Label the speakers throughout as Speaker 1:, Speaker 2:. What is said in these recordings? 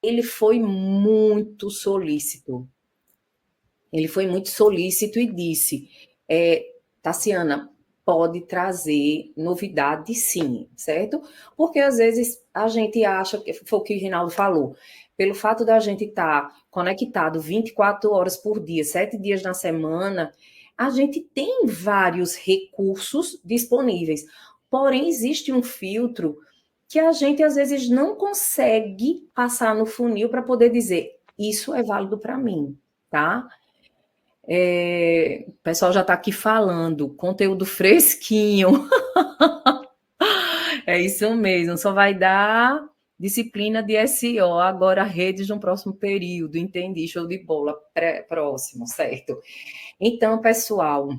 Speaker 1: ele foi muito solícito. Ele foi muito solícito e disse: Tassiana, pode trazer novidade sim, certo? Porque às vezes a gente acha, que foi o que o Rinaldo falou, pelo fato da gente estar conectado 24 horas por dia, 7 dias na semana, a gente tem vários recursos disponíveis. Porém, existe um filtro que a gente às vezes não consegue passar no funil para poder dizer: isso é válido para mim, tá? O pessoal já está aqui falando, conteúdo fresquinho. É isso mesmo, só vai dar disciplina de SEO, agora redes no próximo período, entendi, show de bola, próximo, certo? Então, pessoal,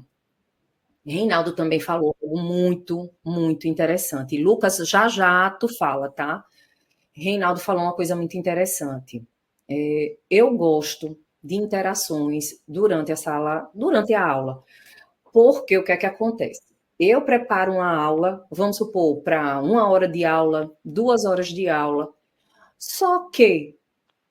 Speaker 1: Reinaldo também falou algo muito, muito interessante. Lucas, já já tu fala, tá? Reinaldo falou uma coisa muito interessante. Eu gosto de interações durante a aula, porque o que é que acontece? Eu preparo uma aula, vamos supor, para 1 hora de aula, 2 horas de aula, só que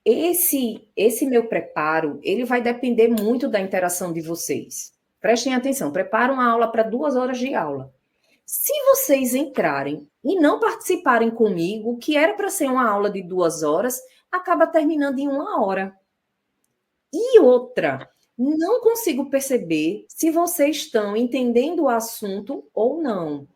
Speaker 1: esse meu preparo, ele vai depender muito da interação de vocês. Prestem atenção, preparo uma aula para 2 horas de aula. Se vocês entrarem e não participarem comigo, que era para ser uma aula de 2 horas, acaba terminando em 1 hora. E outra, não consigo perceber se vocês estão entendendo o assunto ou não.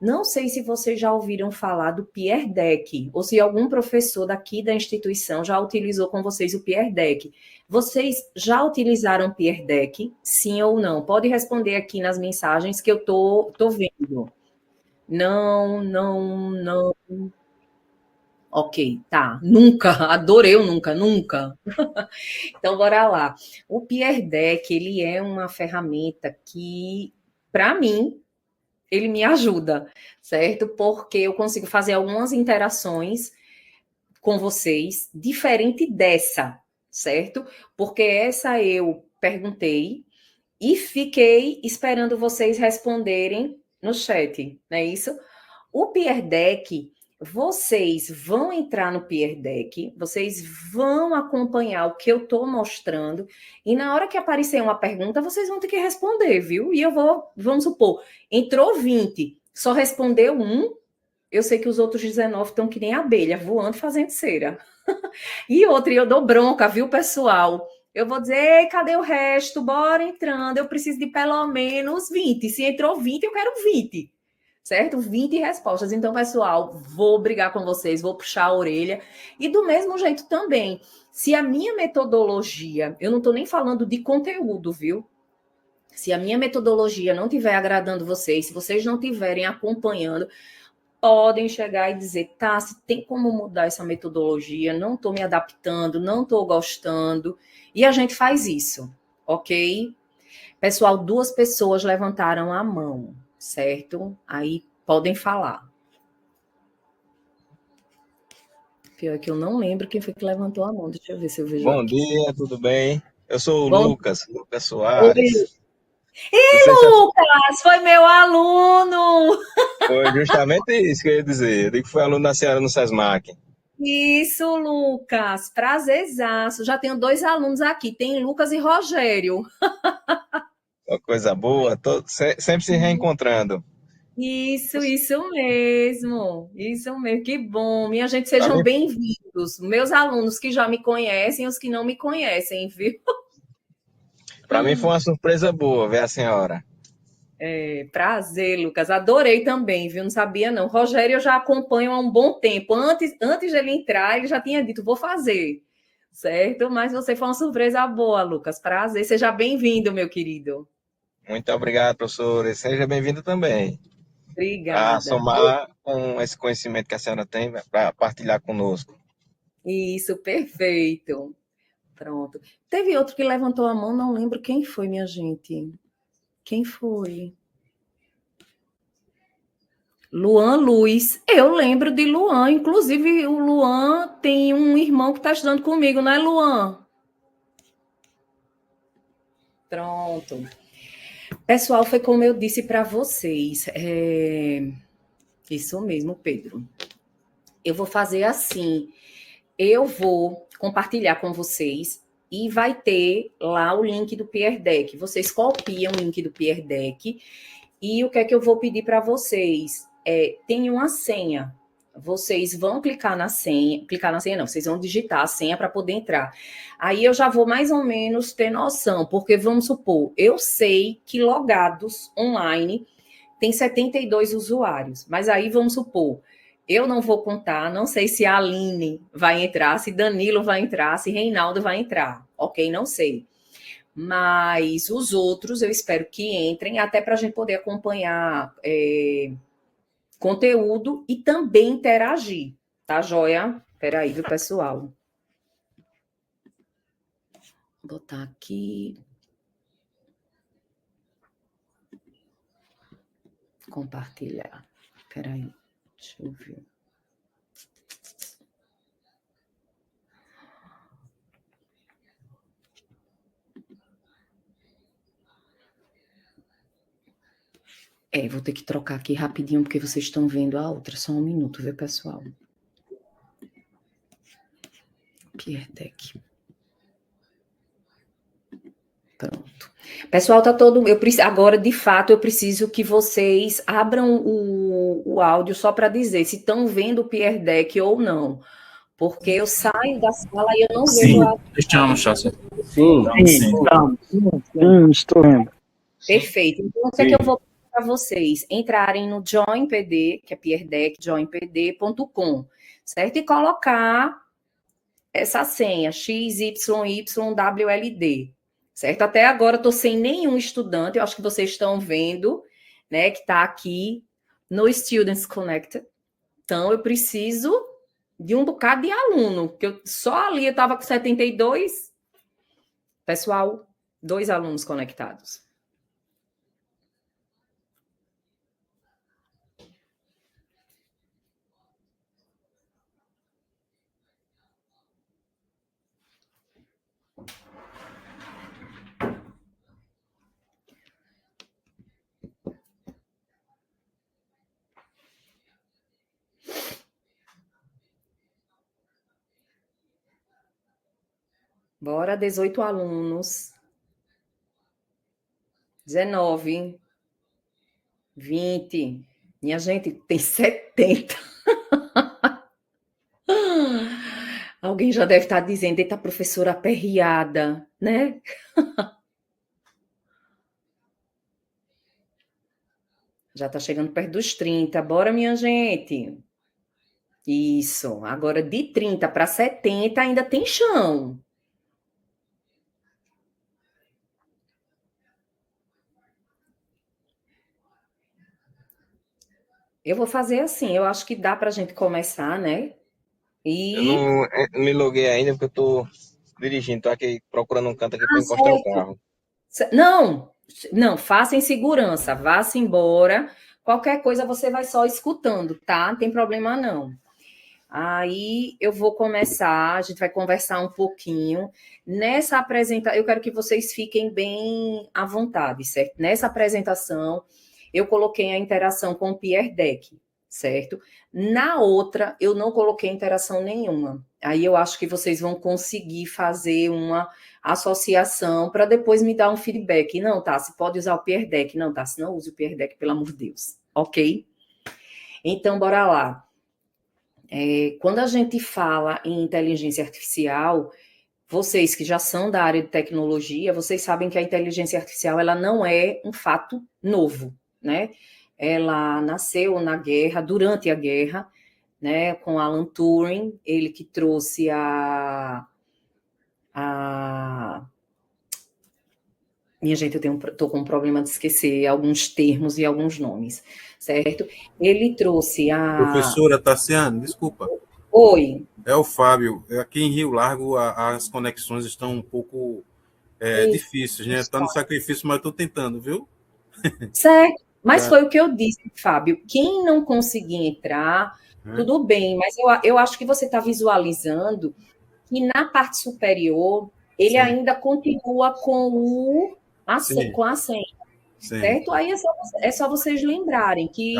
Speaker 1: Não sei se vocês já ouviram falar do Peer Deck, ou se algum professor daqui da instituição já utilizou com vocês o Peer Deck. Vocês já utilizaram o Peer Deck? Sim ou não? Pode responder aqui nas mensagens que eu tô vendo. Não, não, não. Ok, tá. Nunca, adorei o nunca, nunca. Então, bora lá. O Peer Deck, ele é uma ferramenta que, para mim, ele me ajuda, certo? Porque eu consigo fazer algumas interações com vocês, diferente dessa, certo? Porque essa eu perguntei e fiquei esperando vocês responderem no chat, não é isso? O Peer Deck, vocês vão entrar no Peer Deck, vocês vão acompanhar o que eu estou mostrando, e na hora que aparecer uma pergunta, vocês vão ter que responder, viu? E eu vou, vamos supor, entrou 20, só respondeu um, eu sei que os outros 19 estão que nem abelha, voando, fazendo cera. E outra, eu dou bronca, viu, pessoal? Eu vou dizer: ei, cadê o resto? Bora entrando, eu preciso de pelo menos 20. Se entrou 20, eu quero 20, certo? 20 respostas. Então, pessoal, vou brigar com vocês, vou puxar a orelha. E do mesmo jeito também, se a minha metodologia, eu não estou nem falando de conteúdo, viu? Se a minha metodologia não estiver agradando vocês, se vocês não estiverem acompanhando, podem chegar e dizer: tá, se tem como mudar essa metodologia, não estou me adaptando, não estou gostando, e a gente faz isso, ok? Pessoal, 2 pessoas levantaram a mão, certo? Aí podem falar. Pior que eu não lembro quem foi que levantou a mão, deixa eu ver se eu vejo
Speaker 2: Bom
Speaker 1: aqui.
Speaker 2: dia, tudo bem? Eu sou o
Speaker 1: Bom,
Speaker 2: Lucas
Speaker 1: oi.
Speaker 2: Soares. Não
Speaker 1: Ei,
Speaker 2: sei se
Speaker 1: Lucas, foi meu aluno!
Speaker 2: foi justamente isso que eu ia dizer. Eu digo que foi aluno da senhora no SESMAC.
Speaker 1: Isso, Lucas, prazerzaço. Já tenho 2 alunos aqui, tem Lucas e Rogério.
Speaker 2: Uma coisa boa, sempre se reencontrando.
Speaker 1: Isso mesmo, que bom. Minha gente,
Speaker 2: Para
Speaker 1: sejam
Speaker 2: mim,
Speaker 1: bem-vindos. Meus alunos que já me conhecem, os que não me conhecem, viu?
Speaker 2: para mim foi uma surpresa boa ver a senhora.
Speaker 1: Prazer, Lucas. Adorei também, viu? Não sabia, não. Rogério eu já acompanho há um bom tempo. Antes de ele entrar, ele já tinha dito: vou fazer, certo? Mas você foi uma surpresa boa, Lucas. Prazer. Seja bem-vindo, meu querido.
Speaker 2: Muito obrigado, professor. E seja bem-vindo também. Para
Speaker 1: Obrigada.
Speaker 2: somar com esse conhecimento que a senhora tem, para partilhar conosco.
Speaker 1: Isso, perfeito. Pronto. Teve outro que levantou a mão, não lembro quem foi, minha gente. Quem foi? Luan Luz. Eu lembro de Luan. Inclusive, o Luan tem um irmão que está estudando comigo, não é, Luan? Pronto. Pessoal, foi como eu disse para vocês. Isso mesmo, Pedro. Eu vou fazer assim. eu vou compartilhar com vocês e vai ter lá o link do Peer Deck. Vocês copiam o link do Peer Deck e o que é que eu vou pedir para vocês? Tem uma senha. Vocês vão clicar na senha não, vocês vão digitar a senha para poder entrar. Aí eu já vou mais ou menos ter noção, porque vamos supor, eu sei que logados online tem 72 usuários, mas aí vamos supor, eu não vou contar, não sei se a Aline vai entrar, se Danilo vai entrar, se Reinaldo vai entrar, ok? Não sei. Mas os outros eu espero que entrem, até para a gente poder acompanhar conteúdo e também interagir, tá, joia? Espera aí, viu, pessoal? Vou botar aqui. Compartilhar. Espera aí, deixa eu ver. Vou ter que trocar aqui rapidinho, porque vocês estão vendo a outra. Só um minuto, viu, pessoal? Peer Deck. Pronto. Pessoal, tá todo... Agora, de fato, eu preciso que vocês abram o áudio só para dizer se estão vendo o Peer Deck ou não. Porque eu saio da sala e eu não vejo a...
Speaker 3: Estamos, Chássia.
Speaker 4: Sim, estou vendo.
Speaker 1: Perfeito. Então, o que é que eu vou para vocês? Entrarem no JoinPD, que é Peer Deck, joinpd.com, certo? E colocar essa senha, XYYWLD, certo? Até agora eu estou sem nenhum estudante, eu acho que vocês estão vendo, né, que está aqui no Students Connected. Então, eu preciso de um bocado de aluno, porque só ali eu estava com 72. Pessoal, 2 alunos conectados. Bora, 18 alunos. 19. 20. Minha gente, tem 70. Alguém já deve estar dizendo, eita, professora aperreada, né? Já está chegando perto dos 30. Bora, minha gente. Isso. Agora, de 30 para 70 ainda tem chão. Eu vou fazer assim. Eu acho que dá para a gente começar, né?
Speaker 2: Eu não me loguei ainda porque eu tô dirigindo, tô aqui procurando um canto aqui para encostar o carro.
Speaker 1: Não, faça em segurança, vá-se embora. Qualquer coisa você vai só escutando, tá? Não tem problema não. Aí eu vou começar, a gente vai conversar um pouquinho. Nessa apresentação, eu quero que vocês fiquem bem à vontade, certo? Nessa apresentação, eu coloquei a interação com o Peer Deck, certo? Na outra, eu não coloquei interação nenhuma. Aí eu acho que vocês vão conseguir fazer uma associação para depois me dar um feedback. Não, tá, se pode usar o Peer Deck. Não, tá, se não use o Peer Deck, pelo amor de Deus. Ok? Então, bora lá. Quando a gente fala em inteligência artificial, vocês que já são da área de tecnologia, vocês sabem que a inteligência artificial ela não é um fato novo, né? Ela nasceu na guerra, durante a guerra, né? Com Alan Turing, ele que trouxe Minha gente, tô com um problema de esquecer alguns termos e alguns nomes, certo? Ele trouxe
Speaker 3: Professora Tassiane, desculpa.
Speaker 1: Oi.
Speaker 3: É o Fábio. Aqui em Rio Largo, as conexões estão um pouco difíceis, né? Está no sacrifício, mas estou tentando, viu?
Speaker 1: Certo. Mas foi o que eu disse, Fábio. Quem não conseguir entrar, tudo bem. Mas eu acho que você está visualizando que na parte superior, ele ainda continua com a senha. Certo? Aí é só vocês lembrarem que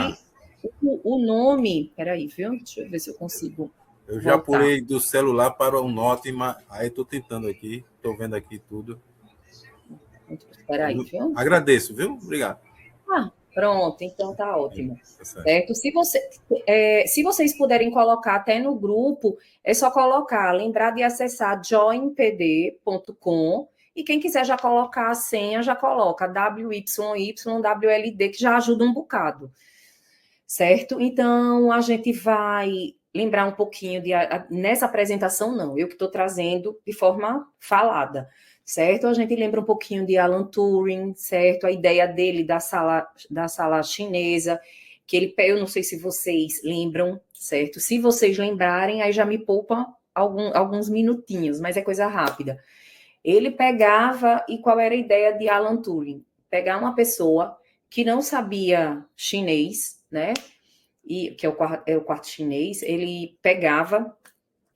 Speaker 1: o nome... Peraí, viu? Deixa eu ver se eu consigo
Speaker 3: Eu já pulei do celular para o Note, mas aí estou tentando aqui, estou vendo aqui tudo.
Speaker 1: Espera aí, viu?
Speaker 3: Agradeço, viu? Obrigado.
Speaker 1: Pronto, então tá ótimo.
Speaker 3: Tá certo.
Speaker 1: Certo? Se vocês puderem colocar até no grupo, é só colocar, lembrar de acessar joinpd.com e quem quiser já colocar a senha, já coloca WYYWLD, que já ajuda um bocado. Certo? Então, a gente vai lembrar um pouquinho nessa apresentação, não, eu que estou trazendo de forma falada, certo? A gente lembra um pouquinho de Alan Turing, certo? A ideia dele da sala chinesa, que eu não sei se vocês lembram, certo? Se vocês lembrarem, aí já me poupa alguns minutinhos, mas é coisa rápida. Ele pegava, e qual era a ideia de Alan Turing? Pegar uma pessoa que não sabia chinês, né? E que é o quarto chinês, ele pegava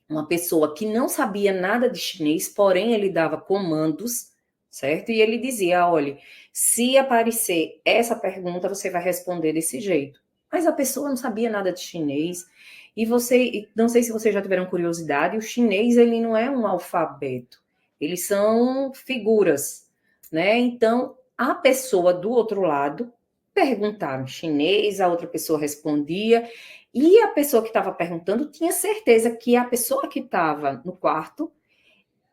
Speaker 1: uma pessoa que não sabia nada de chinês, porém ele dava comandos, certo? E ele dizia, olha, se aparecer essa pergunta, você vai responder desse jeito. Mas a pessoa não sabia nada de chinês, e não sei se vocês já tiveram curiosidade, o chinês, ele não é um alfabeto, eles são figuras, né? Então, a pessoa do outro lado perguntava em chinês, a outra pessoa respondia, e a pessoa que estava perguntando tinha certeza que a pessoa que estava no quarto,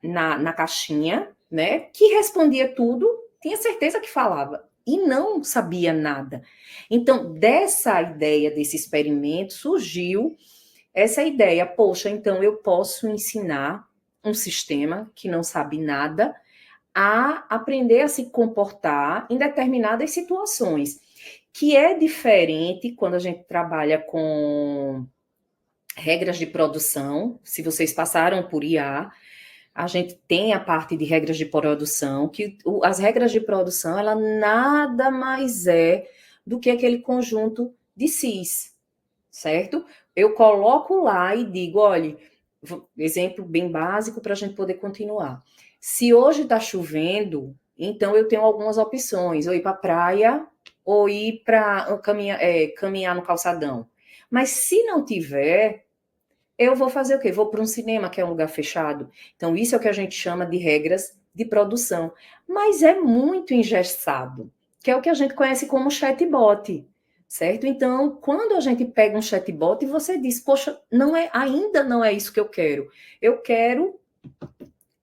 Speaker 1: na caixinha, né, que respondia tudo, tinha certeza que falava, e não sabia nada. Então, dessa ideia, desse experimento, surgiu essa ideia, poxa, então eu posso ensinar um sistema que não sabe nada a aprender a se comportar em determinadas situações, que é diferente quando a gente trabalha com regras de produção. Se vocês passaram por IA, a gente tem a parte de regras de produção, que as regras de produção, ela nada mais é do que aquele conjunto de cis, certo? Eu coloco lá e digo, olha, exemplo bem básico para a gente poder continuar. Se hoje está chovendo, então eu tenho algumas opções, ou ir para a praia, ou ir para caminhar no calçadão. Mas se não tiver, eu vou fazer o quê? Vou para um cinema, que é um lugar fechado. Então, isso é o que a gente chama de regras de produção. Mas é muito engessado, que é o que a gente conhece como chatbot, certo? Então, quando a gente pega um chatbot, você diz, poxa, ainda não é isso que eu quero. Eu quero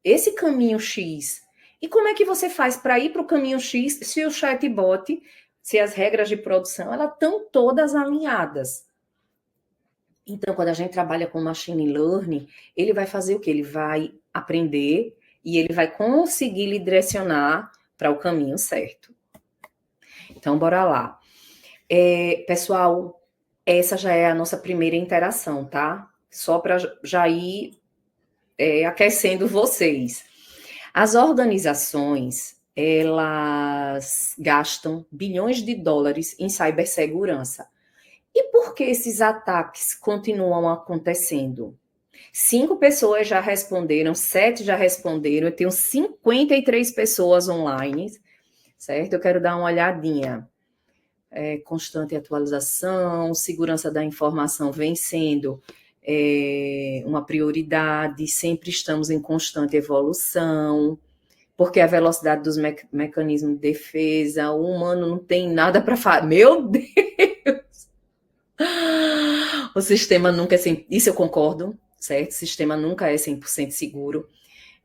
Speaker 1: esse caminho X. E como é que você faz para ir para o caminho X se o chatbot, se as regras de produção, elas estão todas alinhadas? Então, quando a gente trabalha com machine learning, ele vai fazer o quê? Ele vai aprender e ele vai conseguir lhe direcionar para o caminho certo. Então, bora lá. Pessoal, essa já é a nossa primeira interação, tá? Só para já ir aquecendo vocês. As organizações, elas gastam bilhões de dólares em cibersegurança. E por que esses ataques continuam acontecendo? 5 pessoas já responderam, 7 já responderam, eu tenho 53 pessoas online, certo? Eu quero dar uma olhadinha. Constante atualização, segurança da informação vem sendo uma prioridade, sempre estamos em constante evolução, porque a velocidade dos mecanismos de defesa, o humano não tem nada para fazer. Meu Deus! O sistema nunca é 100%, isso eu concordo, certo? O sistema nunca é 100% seguro,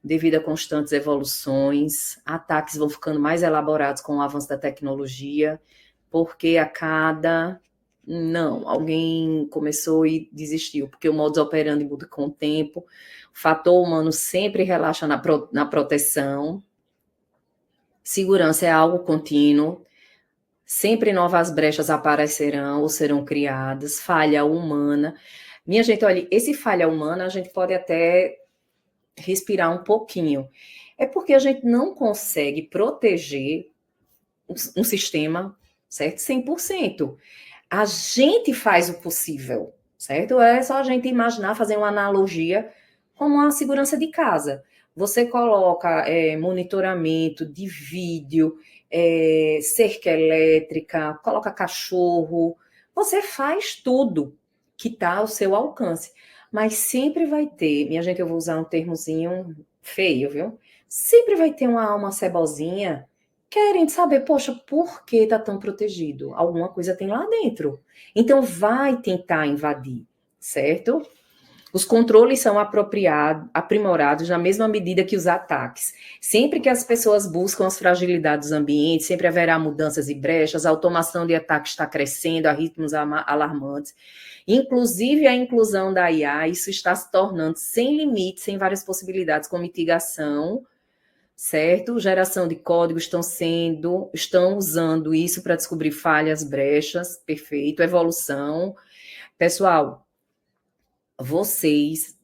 Speaker 1: devido a constantes evoluções, ataques vão ficando mais elaborados com o avanço da tecnologia, porque alguém começou e desistiu, porque o modus operandi muda com o tempo, o fator humano sempre relaxa na proteção, segurança é algo contínuo, sempre novas brechas aparecerão ou serão criadas, falha humana. Minha gente, olha, esse falha humana a gente pode até respirar um pouquinho. É porque a gente não consegue proteger um sistema, certo? 100%. A gente faz o possível, certo? É só a gente imaginar, fazer uma analogia como a segurança de casa. Você coloca monitoramento de vídeo, cerca elétrica, coloca cachorro, você faz tudo que está ao seu alcance. Mas sempre vai ter, minha gente, eu vou usar um termozinho feio, viu? Sempre vai ter uma alma cebozinha querendo saber, poxa, por que tá tão protegido? Alguma coisa tem lá dentro. Então vai tentar invadir, certo? Os controles são aprimorados na mesma medida que os ataques. Sempre que as pessoas buscam as fragilidades do ambiente, sempre haverá mudanças e brechas, a automação de ataques está crescendo a ritmos alarmantes. Inclusive a inclusão da IA, isso está se tornando sem limites, sem várias possibilidades, com mitigação, certo? Geração de código estão usando isso para descobrir falhas, brechas, perfeito, evolução. Pessoal, vocês,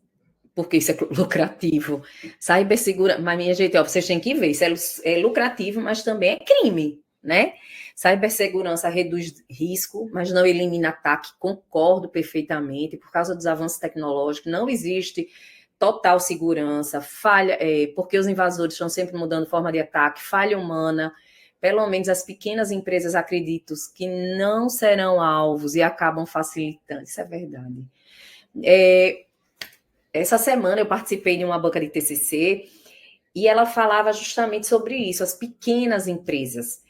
Speaker 1: porque isso é lucrativo, cibersegurança, mas minha gente, ó, vocês têm que ver, isso é lucrativo, mas também é crime, né? Cibersegurança reduz risco, mas não elimina ataque, concordo perfeitamente, por causa dos avanços tecnológicos, não existe total segurança, falha, porque os invasores estão sempre mudando forma de ataque, falha humana, pelo menos as pequenas empresas acreditam que não serão alvos e acabam facilitando, isso é verdade. Essa semana eu participei de uma banca de TCC e ela falava justamente sobre isso, as pequenas empresas.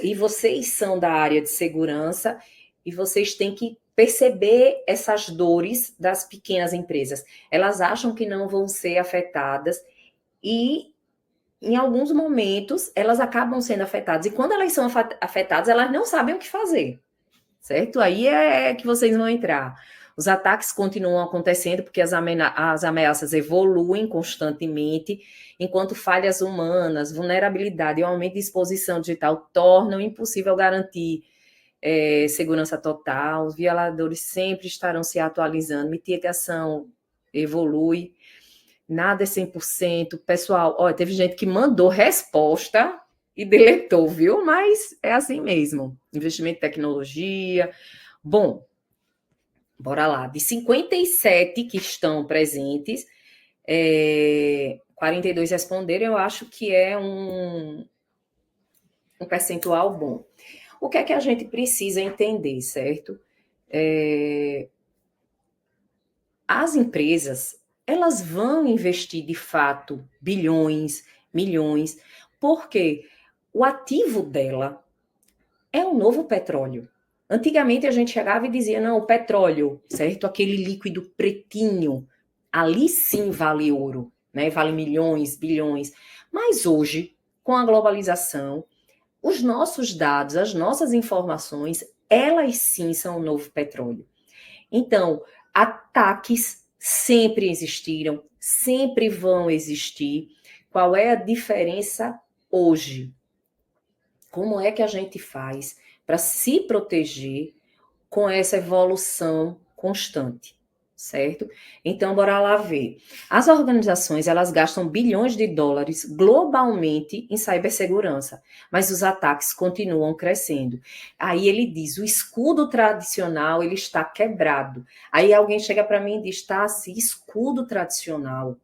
Speaker 1: E vocês são da área de segurança e vocês têm que perceber essas dores das pequenas empresas. Elas acham que não vão ser afetadas e, em alguns momentos, elas acabam sendo afetadas. E quando elas são afetadas, elas não sabem o que fazer, certo? Aí é que vocês vão entrar. Os ataques continuam acontecendo porque as ameaças evoluem constantemente, enquanto falhas humanas, vulnerabilidade e aumento de exposição digital tornam impossível garantir segurança total. Os violadores sempre estarão se atualizando, mitigação evolui, nada é 100%. Pessoal, ó, teve gente que mandou resposta e deletou, viu? Mas é assim mesmo. Investimento em tecnologia. Bom, bora lá. De 57 que estão presentes, 42 responderam, eu acho que é um percentual bom. O que é que a gente precisa entender, certo? As empresas, elas vão investir, de fato, bilhões, milhões, porque o ativo dela é o novo petróleo. Antigamente a gente chegava e dizia, não, o petróleo, certo? Aquele líquido pretinho, ali sim vale ouro, né? Vale milhões, bilhões. Mas hoje, com a globalização, os nossos dados, as nossas informações, elas sim são o novo petróleo. Então, ataques sempre existiram, sempre vão existir. Qual é a diferença hoje? Como é que a gente faz para se proteger com essa evolução constante, certo? Então, bora lá ver. As organizações, elas gastam bilhões de dólares globalmente em cibersegurança, mas os ataques continuam crescendo. Aí ele diz, o escudo tradicional, ele está quebrado. Aí alguém chega para mim e diz, tá, assim, escudo tradicional.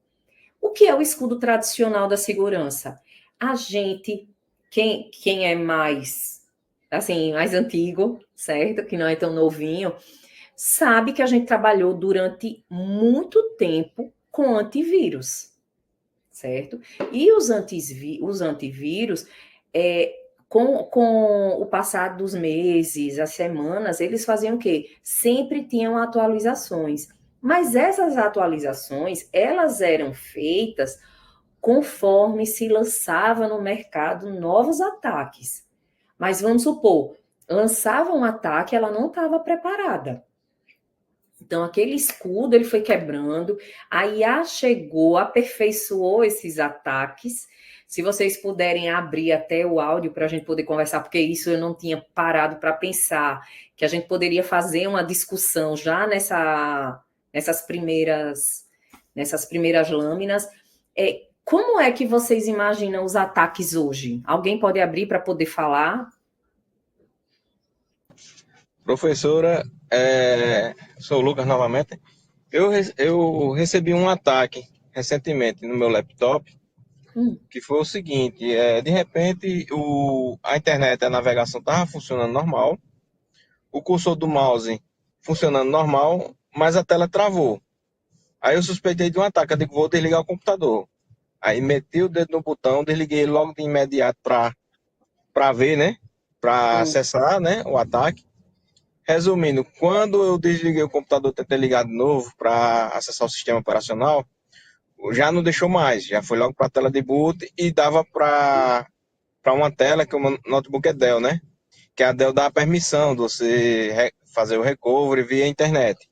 Speaker 1: O que é o escudo tradicional da segurança? A gente, quem é mais, assim, mais antigo, certo? Que não é tão novinho, sabe que a gente trabalhou durante muito tempo com antivírus, certo? E os antivírus, com o passar dos meses, as semanas, eles faziam o quê? Sempre tinham atualizações. Mas essas atualizações, elas eram feitas conforme se lançava no mercado novos ataques. Mas vamos supor, lançava um ataque, ela não estava preparada. Então, aquele escudo, ele foi quebrando, a IA chegou, aperfeiçoou esses ataques. Se vocês puderem abrir até o áudio para a gente poder conversar, porque isso eu não tinha parado para pensar, que a gente poderia fazer uma discussão já nessas primeiras lâminas. Como é que vocês imaginam os ataques hoje? Alguém pode abrir para poder falar?
Speaker 2: Professora, sou o Lucas novamente. Eu recebi um ataque recentemente no meu laptop, que foi o seguinte, de repente a internet, a navegação estava funcionando normal, o cursor do mouse funcionando normal, mas a tela travou. Aí eu suspeitei de um ataque, eu digo, vou desligar o computador. Aí meti o dedo no botão, desliguei ele logo de imediato para ver, né? Para acessar, né, o ataque. Resumindo, quando eu desliguei o computador, tentei ligar de novo para acessar o sistema operacional, já não deixou mais, já foi logo para a tela de boot e dava para uma tela que o meu notebook é Dell, né? Que a Dell dá a permissão de você fazer o recovery via internet.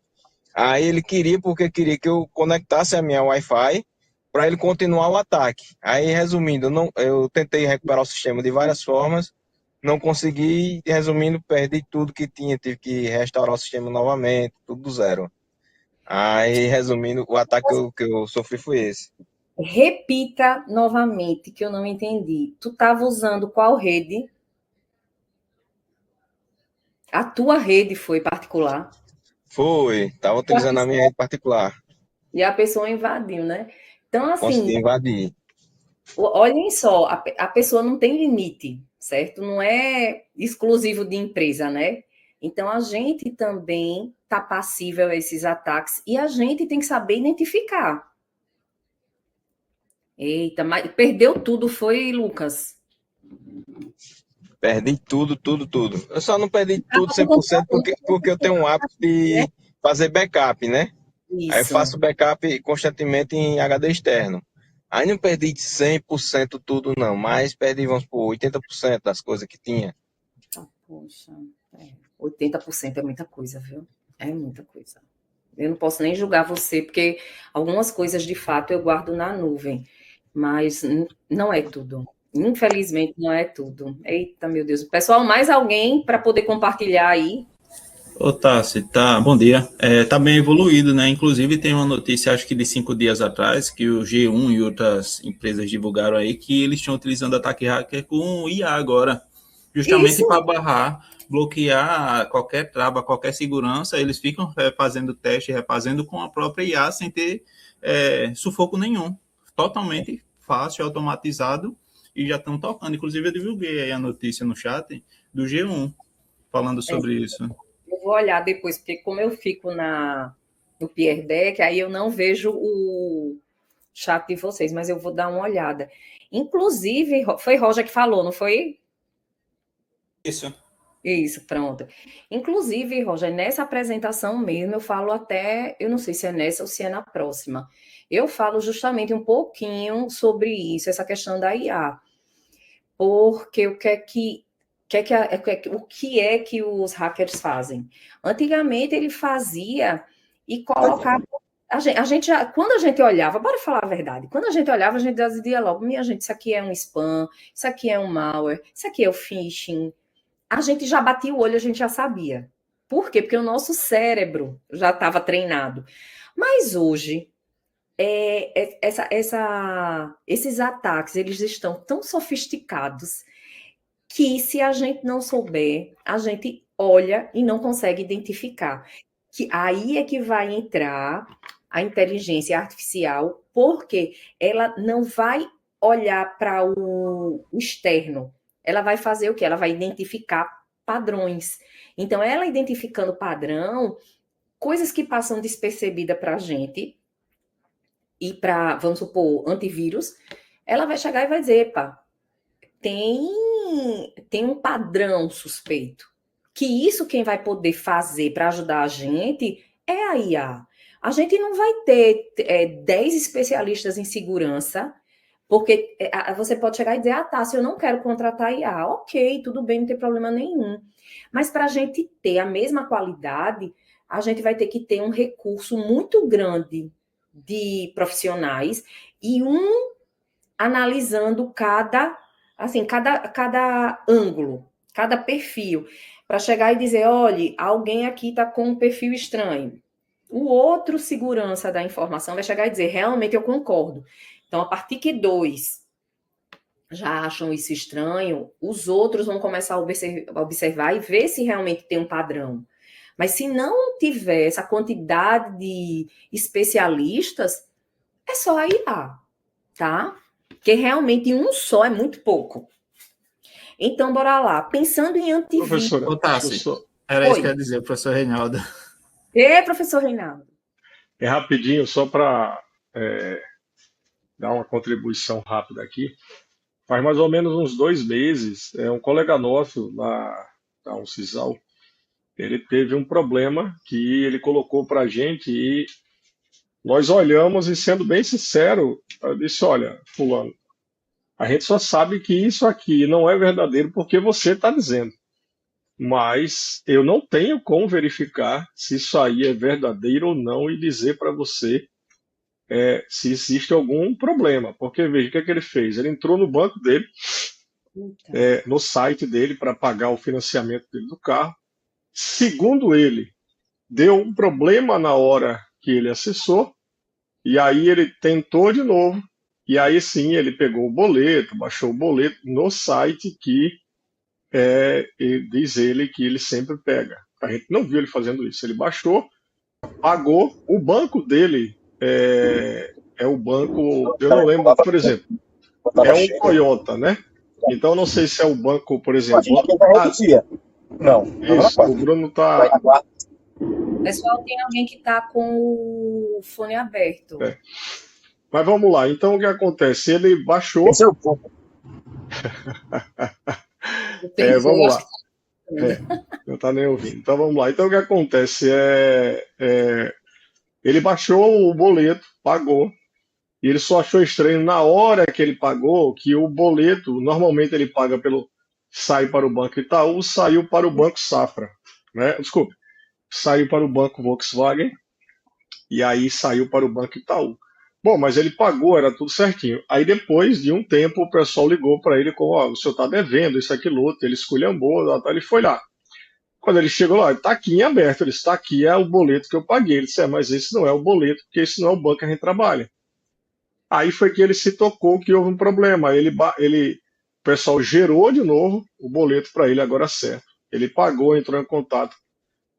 Speaker 2: Aí ele queria, porque queria que eu conectasse a minha Wi-Fi para ele continuar o ataque. Aí, resumindo, eu tentei recuperar o sistema de várias formas, não consegui, e, resumindo, perdi tudo que tinha, tive que restaurar o sistema novamente, tudo do zero. Aí, resumindo, o ataque que eu sofri foi esse.
Speaker 1: Repita novamente, que eu não entendi. Tu estava usando qual rede? A tua rede foi particular?
Speaker 2: Foi, estava utilizando a minha rede particular.
Speaker 1: E a pessoa invadiu, né? Então, assim,
Speaker 2: consegui invadir.
Speaker 1: Olhem só, a pessoa não tem limite, certo? Não é exclusivo de empresa, né? Então, a gente também está passível a esses ataques e a gente tem que saber identificar. Eita, mas perdeu tudo, foi, Lucas?
Speaker 2: Perdi tudo. Eu só não perdi tudo 100% porque eu tenho um hábito de fazer backup, né?
Speaker 1: Isso.
Speaker 2: Aí eu faço backup constantemente em HD externo. Aí não perdi 100% tudo, não, mas perdi, vamos por 80% das coisas que tinha.
Speaker 1: Poxa, 80% é muita coisa, viu? É muita coisa. Eu não posso nem julgar você, porque algumas coisas, de fato, eu guardo na nuvem, mas não é tudo. Infelizmente, não é tudo. Eita, meu Deus. Pessoal, mais alguém para poder compartilhar aí?
Speaker 4: Ô, Tassi, tá, bom dia. Tá bem evoluído, né? Inclusive tem uma notícia, acho que de 5 dias atrás, que o G1 e outras empresas divulgaram aí que eles estão utilizando ataque hacker com IA agora, justamente para barrar, bloquear qualquer trava, qualquer segurança. Eles ficam fazendo teste, refazendo com a própria IA sem ter sufoco nenhum. Totalmente fácil, automatizado, e já estão tocando. Inclusive eu divulguei aí a notícia no chat do G1 falando sobre isso.
Speaker 1: Eu vou olhar depois, porque como eu fico no Peer Deck, aí eu não vejo o chat de vocês, mas eu vou dar uma olhada. Inclusive, foi Roger que falou, não foi? Isso, pronto. Inclusive, Roger, nessa apresentação mesmo, eu falo até, eu não sei se é nessa ou se é na próxima, eu falo justamente um pouquinho sobre isso, essa questão da IA. Porque o que é que os hackers fazem? Antigamente ele fazia e colocava. A gente já, quando a gente olhava, bora falar a verdade, quando a gente olhava, a gente dizia logo, minha gente, isso aqui é um spam, isso aqui é um malware, isso aqui é o phishing. A gente já batia o olho, a gente já sabia. Por quê? Porque o nosso cérebro já estava treinado. Mas hoje, esses ataques, eles estão tão sofisticados que se a gente não souber, a gente olha e não consegue identificar. Que aí é que vai entrar a inteligência artificial, porque ela não vai olhar para o externo. Ela vai fazer o quê? Ela vai identificar padrões. Então, ela identificando padrão, coisas que passam despercebida para a gente, e para, vamos supor, antivírus, ela vai chegar e vai dizer, epa, tem um padrão suspeito. Que isso quem vai poder fazer para ajudar a gente é a IA. A gente não vai ter 10 especialistas em segurança, porque você pode chegar e dizer, tá, se eu não quero contratar IA, ok, tudo bem, não tem problema nenhum. Mas para a gente ter a mesma qualidade, a gente vai ter que ter um recurso muito grande de profissionais e analisando cada ângulo, cada perfil, para chegar e dizer, olha, alguém aqui está com um perfil estranho. O outro segurança da informação vai chegar e dizer, realmente eu concordo. Então, a partir que 2 já acham isso estranho, os outros vão começar a observar e ver se realmente tem um padrão. Mas se não tiver essa quantidade de especialistas, é só a IA, tá? Porque realmente um só é muito pouco. Então, bora lá. Pensando em antivírus...
Speaker 4: Professora, era isso que eu ia dizer, professor Reinaldo.
Speaker 1: Professor Reinaldo.
Speaker 5: É rapidinho, só para dar uma contribuição rápida aqui. Faz mais ou menos uns 2 meses, um colega nosso da Uncisal, ele teve um problema que ele colocou para a gente e nós olhamos e, sendo bem sincero, eu disse, olha, fulano, a gente só sabe que isso aqui não é verdadeiro porque você está dizendo. Mas eu não tenho como verificar se isso aí é verdadeiro ou não e dizer para você se existe algum problema. Porque, veja, o que é que ele fez? Ele entrou no banco dele, no site dele, para pagar o financiamento dele do carro. Segundo ele, deu um problema na hora que ele acessou, e aí ele tentou de novo, e aí sim ele pegou o boleto, baixou o boleto no site que diz ele que ele sempre pega. A gente não viu ele fazendo isso. Ele baixou, pagou, o banco dele é o banco, eu não lembro, por exemplo, é um Toyota, né? Então não sei se é o banco, por exemplo.
Speaker 6: Não.
Speaker 5: Isso, o Bruno tá.
Speaker 1: Pessoal, tem alguém que tá com o fone aberto.
Speaker 5: Mas vamos lá. Então o que acontece? Ele baixou.
Speaker 6: Esse é o ponto.
Speaker 5: Vamos lá. Não tá nem ouvindo. Então vamos lá. Então o que acontece ele baixou o boleto, pagou, e ele só achou estranho na hora que ele pagou que o boleto, normalmente ele paga sai para o Banco Itaú, saiu para o Banco Safra, né? Desculpe, saiu para o Banco Volkswagen e aí saiu para o Banco Itaú. Bom, mas ele pagou, era tudo certinho. Aí depois de um tempo o pessoal ligou para ele com, o senhor está devendo isso, aquilo, outro, ele esculhambou, ele foi lá. Quando ele chegou lá, está aqui em aberto, ele está aqui, é o boleto que eu paguei. Ele disse, mas esse não é o boleto, porque esse não é o banco que a gente trabalha. Aí foi que ele se tocou que houve um problema. O pessoal gerou de novo o boleto para ele agora certo. Ele pagou, entrou em contato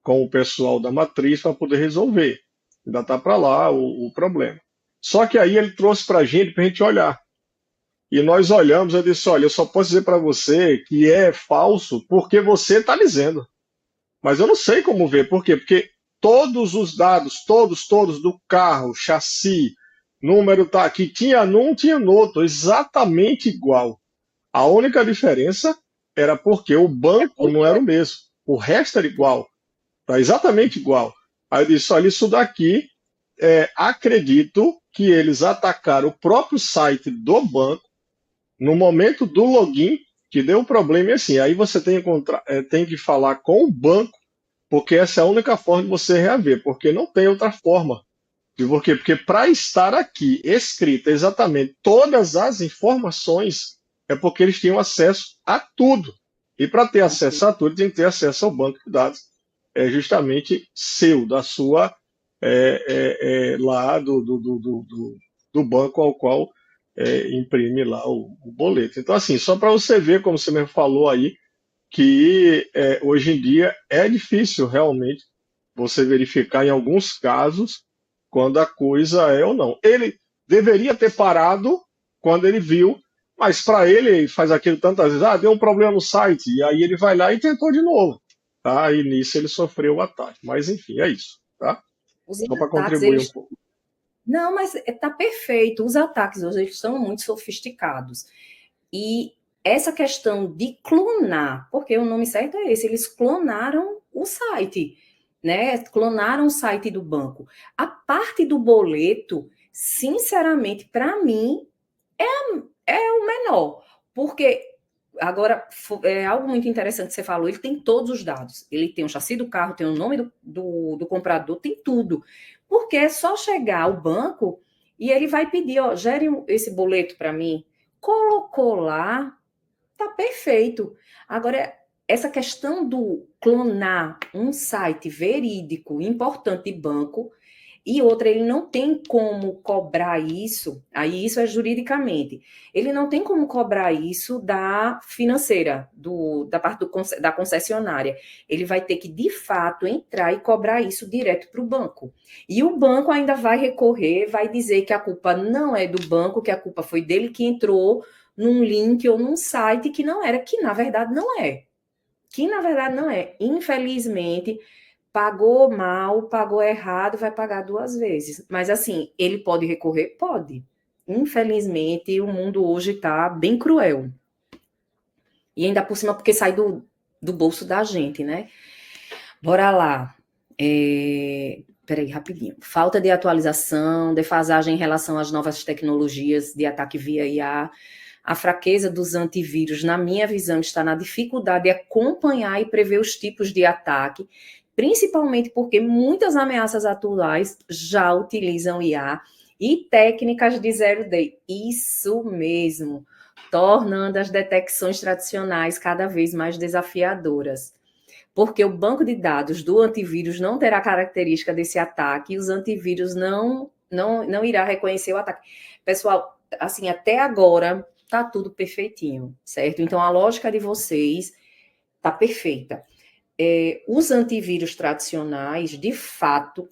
Speaker 5: com o pessoal da matriz para poder resolver. Ainda está para lá o problema. Só que aí ele trouxe para a gente olhar. E nós olhamos e disse, olha, eu só posso dizer para você que é falso porque você está dizendo. Mas eu não sei como ver. Por quê? Porque todos os dados, todos do carro, chassi, número tá aqui, tinha num, tinha no outro, exatamente igual. A única diferença era porque o banco não era o mesmo. O resto era igual. Tá exatamente igual. Aí eu disse, olha, isso daqui, acredito que eles atacaram o próprio site do banco no momento do login, que deu um problema e assim, aí você tem que falar com o banco, porque essa é a única forma de você reaver, porque não tem outra forma. Por quê? Porque para estar aqui escrita exatamente todas as informações, é porque eles tinham acesso a tudo. E para ter acesso a tudo, tem que ter acesso ao banco de dados, justamente seu, da sua, lá do banco ao qual imprime lá o boleto. Então, assim, só para você ver, como você mesmo falou aí, que hoje em dia é difícil realmente você verificar em alguns casos quando a coisa é ou não. Ele deveria ter parado quando ele viu, mas para ele faz aquilo tantas vezes, deu um problema no site, e aí ele vai lá e tentou de novo. Tá? E nisso ele sofreu o ataque. Mas enfim, é isso. Tá? Só para contribuir um pouco.
Speaker 1: Não, mas está perfeito. Os ataques hoje são muito sofisticados. E essa questão de clonar, porque o nome certo é esse, eles clonaram o site, né? Clonaram o site do banco. A parte do boleto, sinceramente, para mim, é o menor, porque agora é algo muito interessante que você falou, ele tem todos os dados, ele tem o chassi do carro, tem o nome do comprador, tem tudo, porque é só chegar ao banco e ele vai pedir, gere esse boleto para mim, colocou lá, tá perfeito. Agora, essa questão do clonar um site verídico, importante de banco, e outra, ele não tem como cobrar isso, aí isso é juridicamente, ele não tem como cobrar isso da financeira, da parte da concessionária. Ele vai ter que, de fato, entrar e cobrar isso direto para o banco. E o banco ainda vai recorrer, vai dizer que a culpa não é do banco, que a culpa foi dele que entrou num link ou num site que não era, que na verdade não é. Infelizmente, pagou mal, pagou errado, vai pagar 2 vezes. Mas, assim, ele pode recorrer? Pode. Infelizmente, o mundo hoje está bem cruel. E ainda por cima, porque sai do bolso da gente, né? Bora lá. Peraí, rapidinho. Falta de atualização, defasagem em relação às novas tecnologias de ataque via IA. A fraqueza dos antivírus, na minha visão, está na dificuldade de acompanhar e prever os tipos de ataque, principalmente porque muitas ameaças atuais já utilizam IA e técnicas de zero day. Isso mesmo, tornando as detecções tradicionais cada vez mais desafiadoras. Porque o banco de dados do antivírus não terá característica desse ataque e os antivírus não irá reconhecer o ataque. Pessoal, assim, até agora tá tudo perfeitinho, certo? Então, a lógica de vocês tá perfeita. Os antivírus tradicionais, de fato,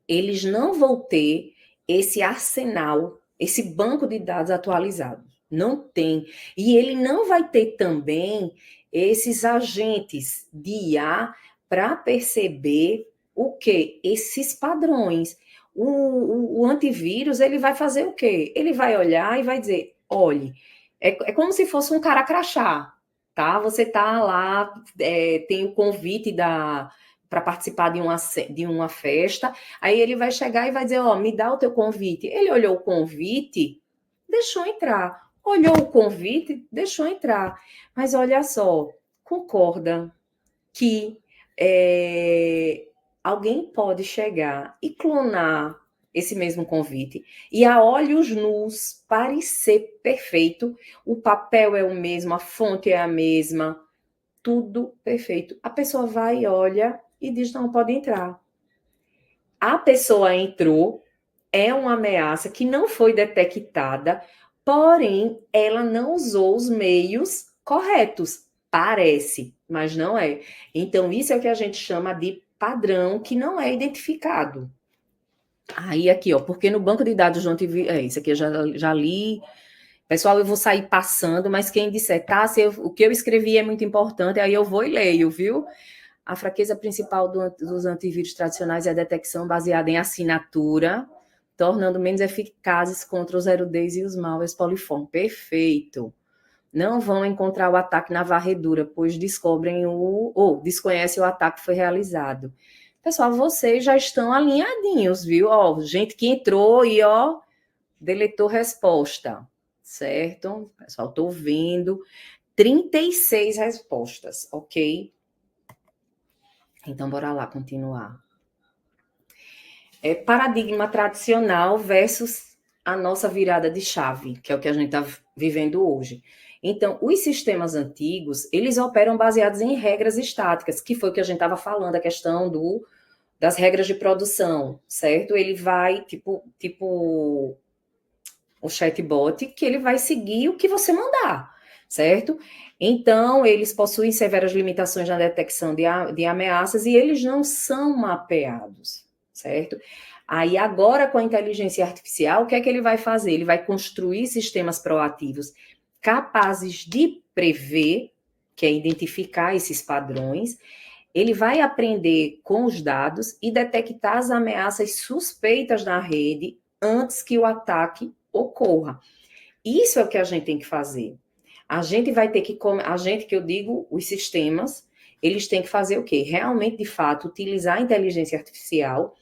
Speaker 1: eles não vão ter esse arsenal, esse banco de dados atualizado. Não tem. E ele não vai ter também esses agentes de IA para perceber o quê? Esses padrões. O antivírus, ele vai fazer o quê? Ele vai olhar e vai dizer, olhe, é como se fosse um cara crachá, tá? Você tá lá, tem o convite para participar de uma festa, aí ele vai chegar e vai dizer, me dá o teu convite. Ele olhou o convite, deixou entrar. Olhou o convite, deixou entrar. Mas olha só, concorda que alguém pode chegar e clonar esse mesmo convite e a olhos nus parecer perfeito, o papel é o mesmo, a fonte é a mesma, tudo perfeito. A pessoa vai e olha e diz, não, pode entrar. A pessoa entrou, é uma ameaça que não foi detectada, porém, ela não usou os meios corretos. Parece, mas não é. Então, isso é o que a gente chama de padrão que não é identificado. Aí, aqui, porque no banco de dados do antivírus... isso aqui eu já li. Pessoal, eu vou sair passando, mas quem disser, tá, o que eu escrevi é muito importante, aí eu vou e leio, viu? A fraqueza principal dos antivírus tradicionais é a detecção baseada em assinatura, tornando menos eficazes contra os zero days e os malwares poliformes. Perfeito. Não vão encontrar o ataque na varredura, pois desconhecem o ataque que foi realizado. Pessoal, vocês já estão alinhadinhos, viu? Gente que entrou e, deletou resposta, certo? Pessoal, estou vendo 36 respostas, ok? Então, bora lá, continuar. Paradigma tradicional versus a nossa virada de chave, que é o que a gente está vivendo hoje. Então, os sistemas antigos, eles operam baseados em regras estáticas, que foi o que a gente estava falando, a questão das regras de produção, certo? Ele vai, tipo o chatbot, que ele vai seguir o que você mandar, certo? Então, eles possuem severas limitações na detecção de ameaças e eles não são mapeados, certo? Aí, agora, com a inteligência artificial, o que é que ele vai fazer? Ele vai construir sistemas proativos capazes de prever, que é identificar esses padrões, ele vai aprender com os dados e detectar as ameaças suspeitas na rede antes que o ataque ocorra. Isso é o que a gente tem que fazer. A gente vai ter que, que eu digo, os sistemas, eles têm que fazer o quê? Realmente, de fato, utilizar a inteligência artificial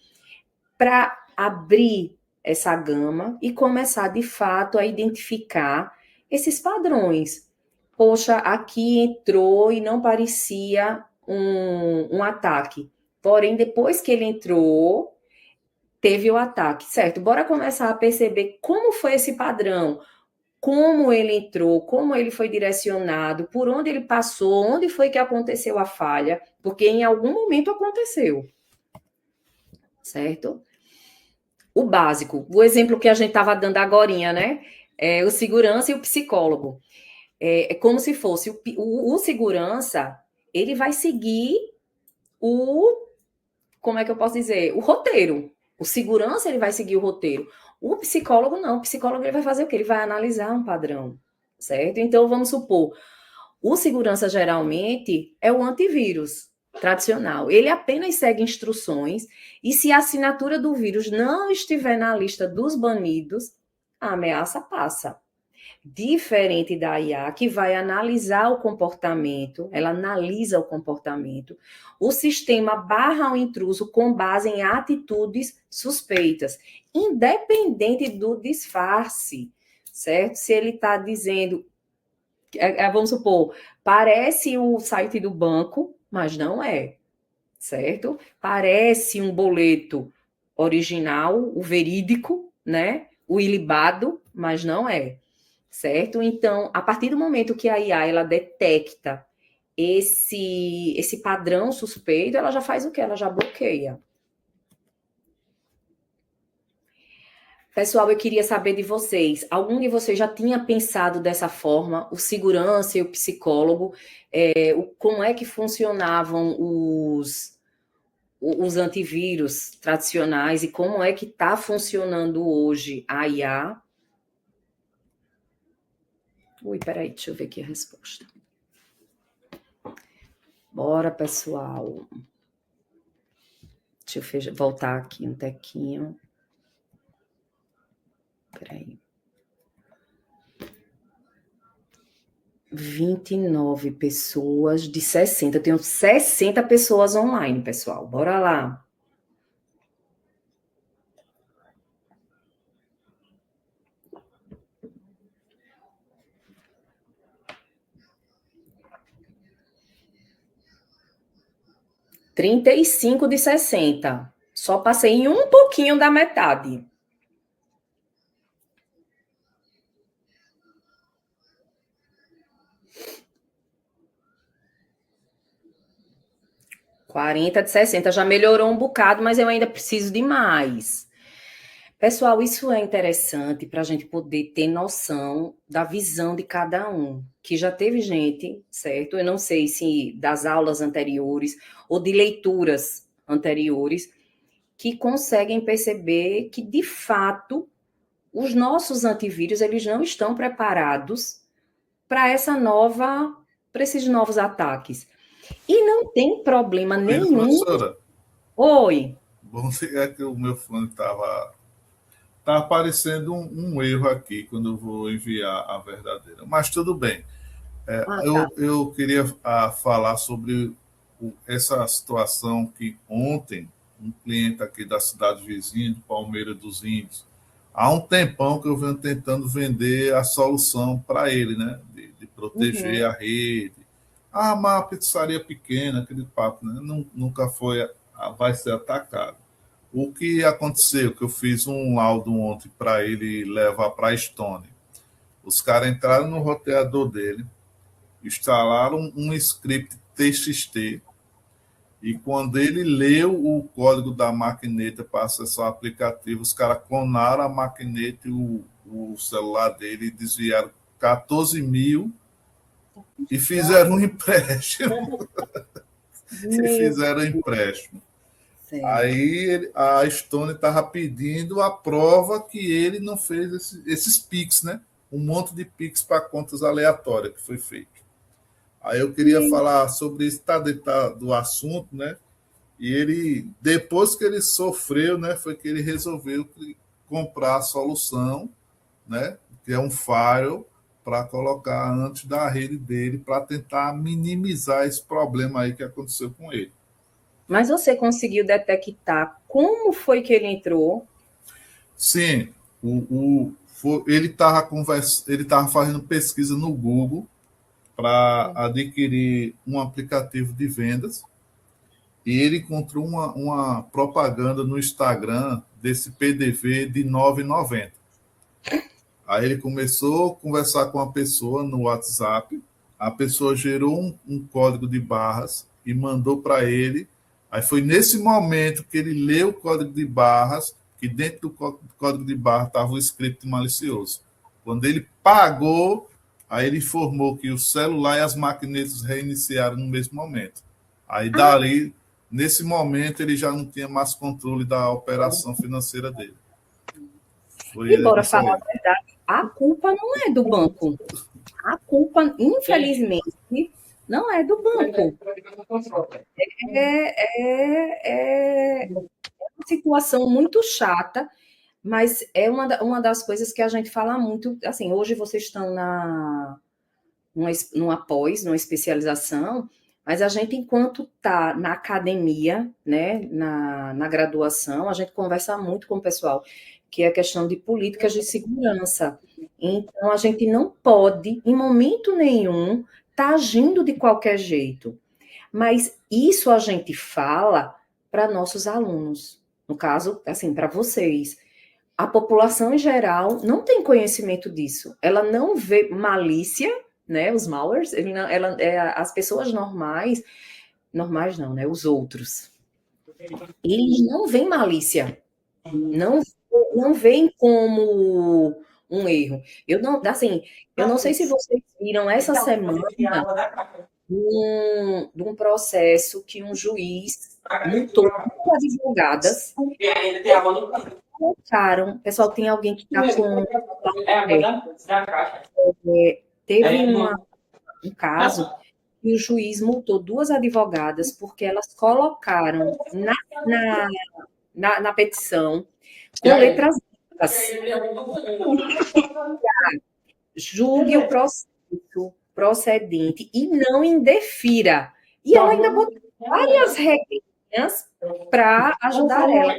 Speaker 1: para abrir essa gama e começar, de fato, a identificar esses padrões. Poxa, aqui entrou e não parecia um ataque. Porém, depois que ele entrou, teve o ataque, certo? Bora começar a perceber como foi esse padrão, como ele entrou, como ele foi direcionado, por onde ele passou, onde foi que aconteceu a falha, porque em algum momento aconteceu, certo? O básico, o exemplo que a gente estava dando agorinha, né? O segurança e o psicólogo. É como se fosse o segurança, ele vai seguir como é que eu posso dizer? O roteiro. O segurança, ele vai seguir o roteiro. O psicólogo, não. O psicólogo, ele vai fazer o quê? Ele vai analisar um padrão, certo? Então, vamos supor, o segurança, geralmente, é o antivírus, tradicional. Ele apenas segue instruções e se a assinatura do vírus não estiver na lista dos banidos, a ameaça passa. Diferente da IA, que vai analisar o comportamento, ela analisa o comportamento, o sistema barra o intruso com base em atitudes suspeitas, independente do disfarce, certo? Se ele está dizendo, vamos supor, parece o site do banco, mas não é, certo? Parece um boleto original, o verídico, né? O ilibado, mas não é. Certo? Então, a partir do momento que a IA ela detecta esse padrão suspeito, ela já faz o quê? Ela já bloqueia. Pessoal, eu queria saber de vocês. Algum de vocês já tinha pensado dessa forma? O segurança e o psicólogo, como é que funcionavam os antivírus tradicionais e como é que está funcionando hoje a IA? Ui, peraí, deixa eu ver aqui a resposta. Bora, pessoal. Deixa eu voltar aqui um tequinho. Peraí. 29 pessoas de 60. Eu tenho 60 pessoas online, pessoal. Bora lá. – 35 de 60. Só passei em um pouquinho da metade. – 40 de 60. Já melhorou um bocado, mas eu ainda preciso de mais. Pessoal, isso é interessante para a gente poder ter noção da visão de cada um. Que já teve gente, certo? Eu não sei se das aulas anteriores ou de leituras anteriores, que conseguem perceber que, de fato, os nossos antivírus eles não estão preparados para esses novos ataques. E não tem problema nenhum.
Speaker 7: Professora.
Speaker 1: Oi.
Speaker 7: Bom, é que o meu fone estava aparecendo um erro aqui quando eu vou enviar a verdadeira. Mas tudo bem. Tá. Eu queria falar sobre essa situação que ontem um cliente aqui da cidade vizinha, de Palmeira dos Índios, há um tempão que eu venho tentando vender a solução para ele, né? De proteger a rede. Ah, mas a pizzaria pequena, aquele papo, né? Nunca vai ser atacado. O que aconteceu? Que eu fiz um laudo ontem para ele levar para a Stone. Os caras entraram no roteador dele, instalaram um script TXT, e quando ele leu o código da maquineta para acessar o aplicativo, os caras clonaram a maquineta e o celular dele e desviaram 14 mil e fizeram um empréstimo. Aí a Stone estava pedindo a prova que ele não fez esses PIX, né? Um monte de PIX para contas aleatórias que foi feito. Aí eu queria falar sobre isso, está dentro do assunto, né? E ele, depois que ele sofreu, né, foi que ele resolveu comprar a solução, né? Que é um firewall para colocar antes da rede dele para tentar minimizar esse problema aí que aconteceu com ele.
Speaker 1: Mas você conseguiu detectar como foi que ele entrou?
Speaker 7: Sim, ele estava fazendo pesquisa no Google para adquirir um aplicativo de vendas e ele encontrou uma propaganda no Instagram desse PDV de R$ 9,90. Aí ele começou a conversar com a pessoa no WhatsApp, a pessoa gerou um código de barras e mandou para ele. Aí foi nesse momento que ele leu o código de barras, que dentro do código de barras estava o script malicioso. Quando ele pagou, aí ele informou que o celular e as maquinetas reiniciaram no mesmo momento. Aí dali, nesse momento, ele já não tinha mais controle da operação financeira dele.
Speaker 1: E bora falar a verdade, a culpa não é do banco. A culpa, infelizmente, Não é do banco. É uma situação muito chata, mas é uma das coisas que a gente fala muito. Assim, hoje vocês estão numa pós, numa especialização, mas a gente, enquanto está na academia, né, na graduação, a gente conversa muito com o pessoal, que é a questão de políticas de segurança. Então, a gente não pode, em momento nenhum, estar agindo de qualquer jeito. Mas isso a gente fala para nossos alunos. No caso, assim, para vocês. A população em geral não tem conhecimento disso. Ela não vê malícia, né? Os malwares, as pessoas normais não, né? Os outros. Eles não veem malícia. Não veem como um erro. Eu não sei se vocês viram essa semana de um processo que um juiz multou advogadas. Colocaram, pessoal, tem alguém que está com. Teve um caso que o juiz multou 2 advogadas porque elas colocaram na petição com letras brancas. Julgue o processo procedente e não indefira. E ela ainda botou várias regrinhas para ajudar ela.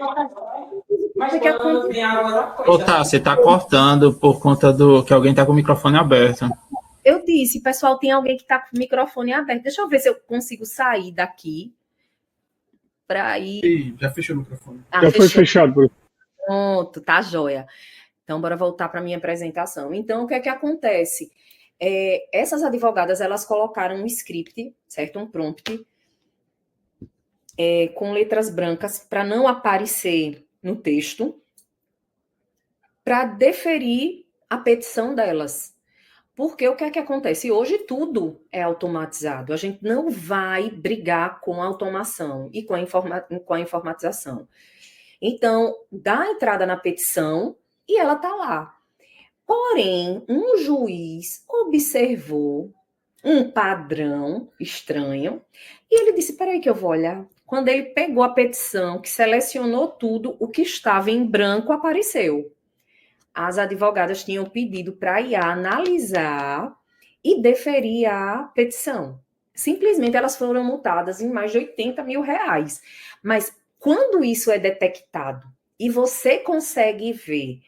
Speaker 4: Você está cortando por conta do que alguém está com o microfone aberto.
Speaker 1: Eu disse, pessoal, tem alguém que está com o microfone aberto. Deixa eu ver se eu consigo sair daqui para ir.
Speaker 8: Já fechou o microfone.
Speaker 5: Já foi fechado.
Speaker 1: Pronto, tá joia. Então, bora voltar para a minha apresentação. Então, o que é que acontece? Essas advogadas, elas colocaram um script, certo? Um prompt, com letras brancas, para não aparecer no texto, para deferir a petição delas. Porque o que é que acontece? Hoje tudo é automatizado. A gente não vai brigar com a automação e com a informatização. Então, dá a entrada na petição e ela está lá. Porém, um juiz observou um padrão estranho e ele disse, peraí que eu vou olhar. Quando ele pegou a petição, que selecionou tudo, o que estava em branco apareceu. As advogadas tinham pedido para a IA analisar e deferir a petição. Simplesmente elas foram multadas em mais de R$80 mil. Mas quando isso é detectado e você consegue ver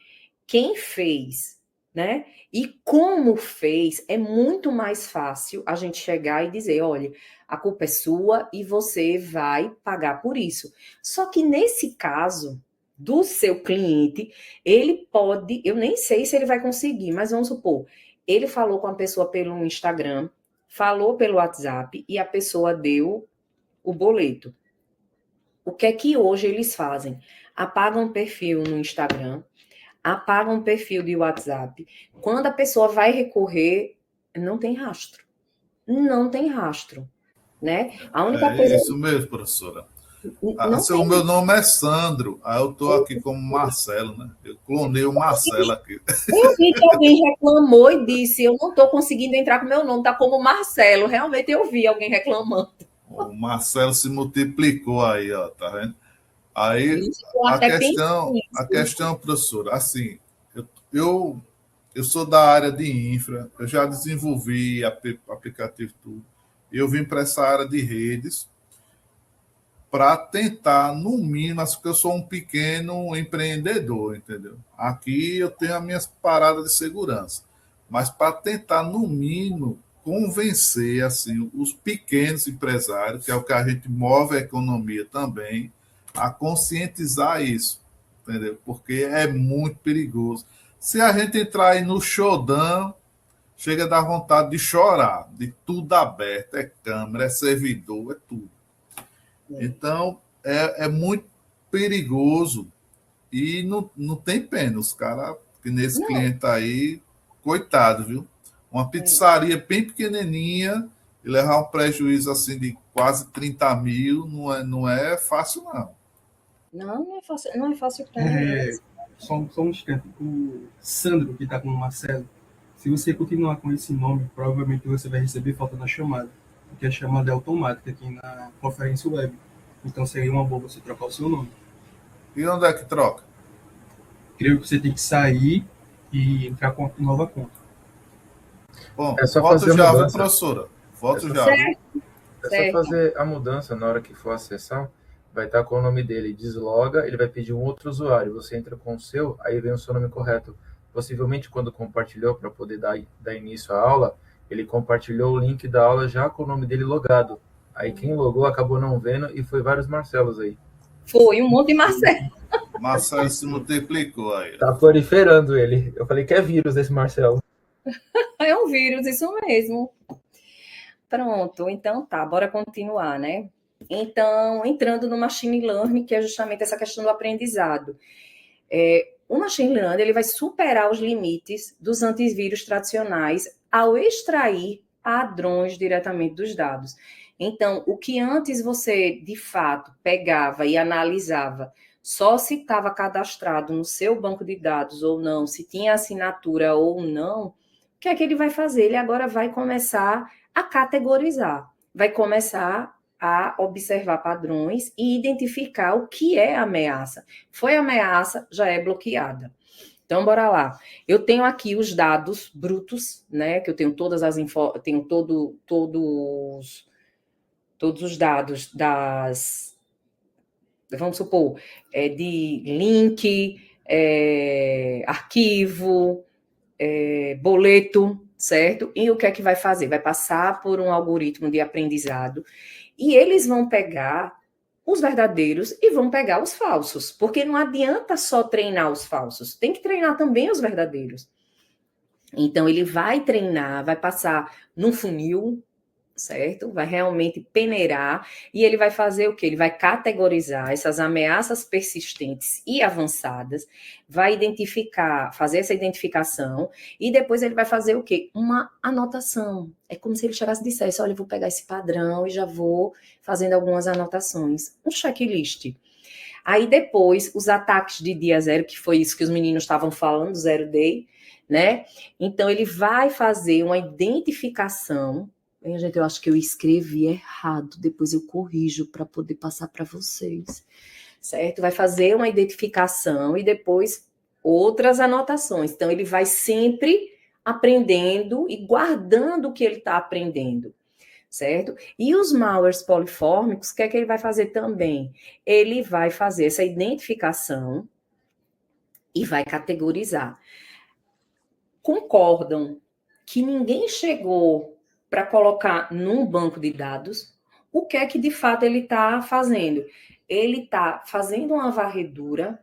Speaker 1: quem fez, né? E como fez, é muito mais fácil a gente chegar e dizer, olha, a culpa é sua e você vai pagar por isso. Só que nesse caso do seu cliente, ele pode, eu nem sei se ele vai conseguir, mas vamos supor, ele falou com a pessoa pelo Instagram, falou pelo WhatsApp e a pessoa deu o boleto. O que é que hoje eles fazem? Apagam um perfil no Instagram, apagam um perfil de WhatsApp. Quando a pessoa vai recorrer, não tem rastro. Não tem rastro, né? A única coisa...
Speaker 7: Isso mesmo, professora. O meu nome é Sandro, aí eu estou aqui como Marcelo, né? Eu clonei o Marcelo aqui.
Speaker 1: Eu vi que alguém reclamou e disse, eu não estou conseguindo entrar com meu nome, está como Marcelo. Realmente eu vi alguém reclamando.
Speaker 7: O Marcelo se multiplicou aí, ó, tá vendo? Aí a questão, professora, assim, eu sou da área de infra, eu já desenvolvi aplicativo tudo. Eu vim para essa área de redes para tentar, no mínimo, porque eu sou um pequeno empreendedor, entendeu? Aqui eu tenho as minhas paradas de segurança, mas para tentar, no mínimo, convencer assim, os pequenos empresários, que é o que a gente move a economia também, a conscientizar isso, entendeu? Porque é muito perigoso. Se a gente entrar aí no showdown, chega a dar vontade de chorar, de tudo aberto, é câmera, é servidor, é tudo. Então, é muito perigoso e não tem pena. Os caras, que nesse cliente aí, coitado, viu? Uma pizzaria bem pequenininha e levar um prejuízo assim de quase 30 mil não é fácil, não.
Speaker 1: Não é fácil para mim.
Speaker 8: Só um instante. O Sandro, que está com o Marcelo, se você continuar com esse nome, provavelmente você vai receber falta na chamada. que é chamada automática aqui na conferência web. Então seria uma boa você trocar o seu nome.
Speaker 7: E onde é que troca?
Speaker 8: Creio que você tem que sair e entrar com uma nova conta.
Speaker 7: Bom,
Speaker 9: É só
Speaker 7: volto
Speaker 9: fazer a
Speaker 7: já, viu,
Speaker 9: mudança.
Speaker 7: professora? Volto
Speaker 9: É só-
Speaker 7: já.
Speaker 1: Certo.
Speaker 9: É
Speaker 1: Certo.
Speaker 9: só fazer a mudança na hora que for a sessão. Vai estar com o nome dele, desloga, ele vai pedir um outro usuário. Você entra com o seu, aí vem o seu nome correto. Possivelmente, quando compartilhou para poder dar início à aula, ele compartilhou o link da aula já com o nome dele logado. Aí quem logou acabou não vendo e foi vários Marcelos aí.
Speaker 1: Foi um monte de Marcelo.
Speaker 7: Marcelo se multiplicou aí.
Speaker 9: Tá proliferando ele. Eu falei que é vírus esse Marcelo.
Speaker 1: É um vírus, isso mesmo. Pronto, então tá, bora continuar, né? Então, entrando no Machine Learning, que é justamente essa questão do aprendizado. O Machine Learning ele vai superar os limites dos antivírus tradicionais ao extrair padrões diretamente dos dados. Então, o que antes você, de fato, pegava e analisava só se estava cadastrado no seu banco de dados ou não, se tinha assinatura ou não, o que é que ele vai fazer? Ele agora vai começar a categorizar, vai começar a observar padrões e identificar o que é ameaça. Foi ameaça, já é bloqueada. Então, bora lá. Eu tenho aqui os dados brutos, né? Que eu tenho todas as tenho todos os dados das, vamos supor, de link, arquivo, boleto, certo? E o que é que vai fazer? Vai passar por um algoritmo de aprendizado e eles vão pegar os verdadeiros e vão pegar os falsos, porque não adianta só treinar os falsos, tem que treinar também os verdadeiros. Então, ele vai treinar, vai passar num funil, certo? Vai realmente peneirar e ele vai fazer o quê? Ele vai categorizar essas ameaças persistentes e avançadas, vai identificar, fazer essa identificação e depois ele vai fazer o quê? Uma anotação. É como se ele chegasse e dissesse, olha, eu vou pegar esse padrão e já vou fazendo algumas anotações. Um checklist. Aí depois, os ataques de dia zero, que foi isso que os meninos estavam falando, zero day, né? Então, ele vai fazer uma identificação. Bem, gente, eu acho que eu escrevi errado, depois eu corrijo para poder passar para vocês, certo? Vai fazer uma identificação e depois outras anotações. Então, ele vai sempre aprendendo e guardando o que ele está aprendendo, certo? E os malwares polifórmicos, o que é que ele vai fazer também? Ele vai fazer essa identificação e vai categorizar. Concordam que ninguém chegou para colocar num banco de dados, o que é que de fato ele está fazendo? Ele está fazendo uma varredura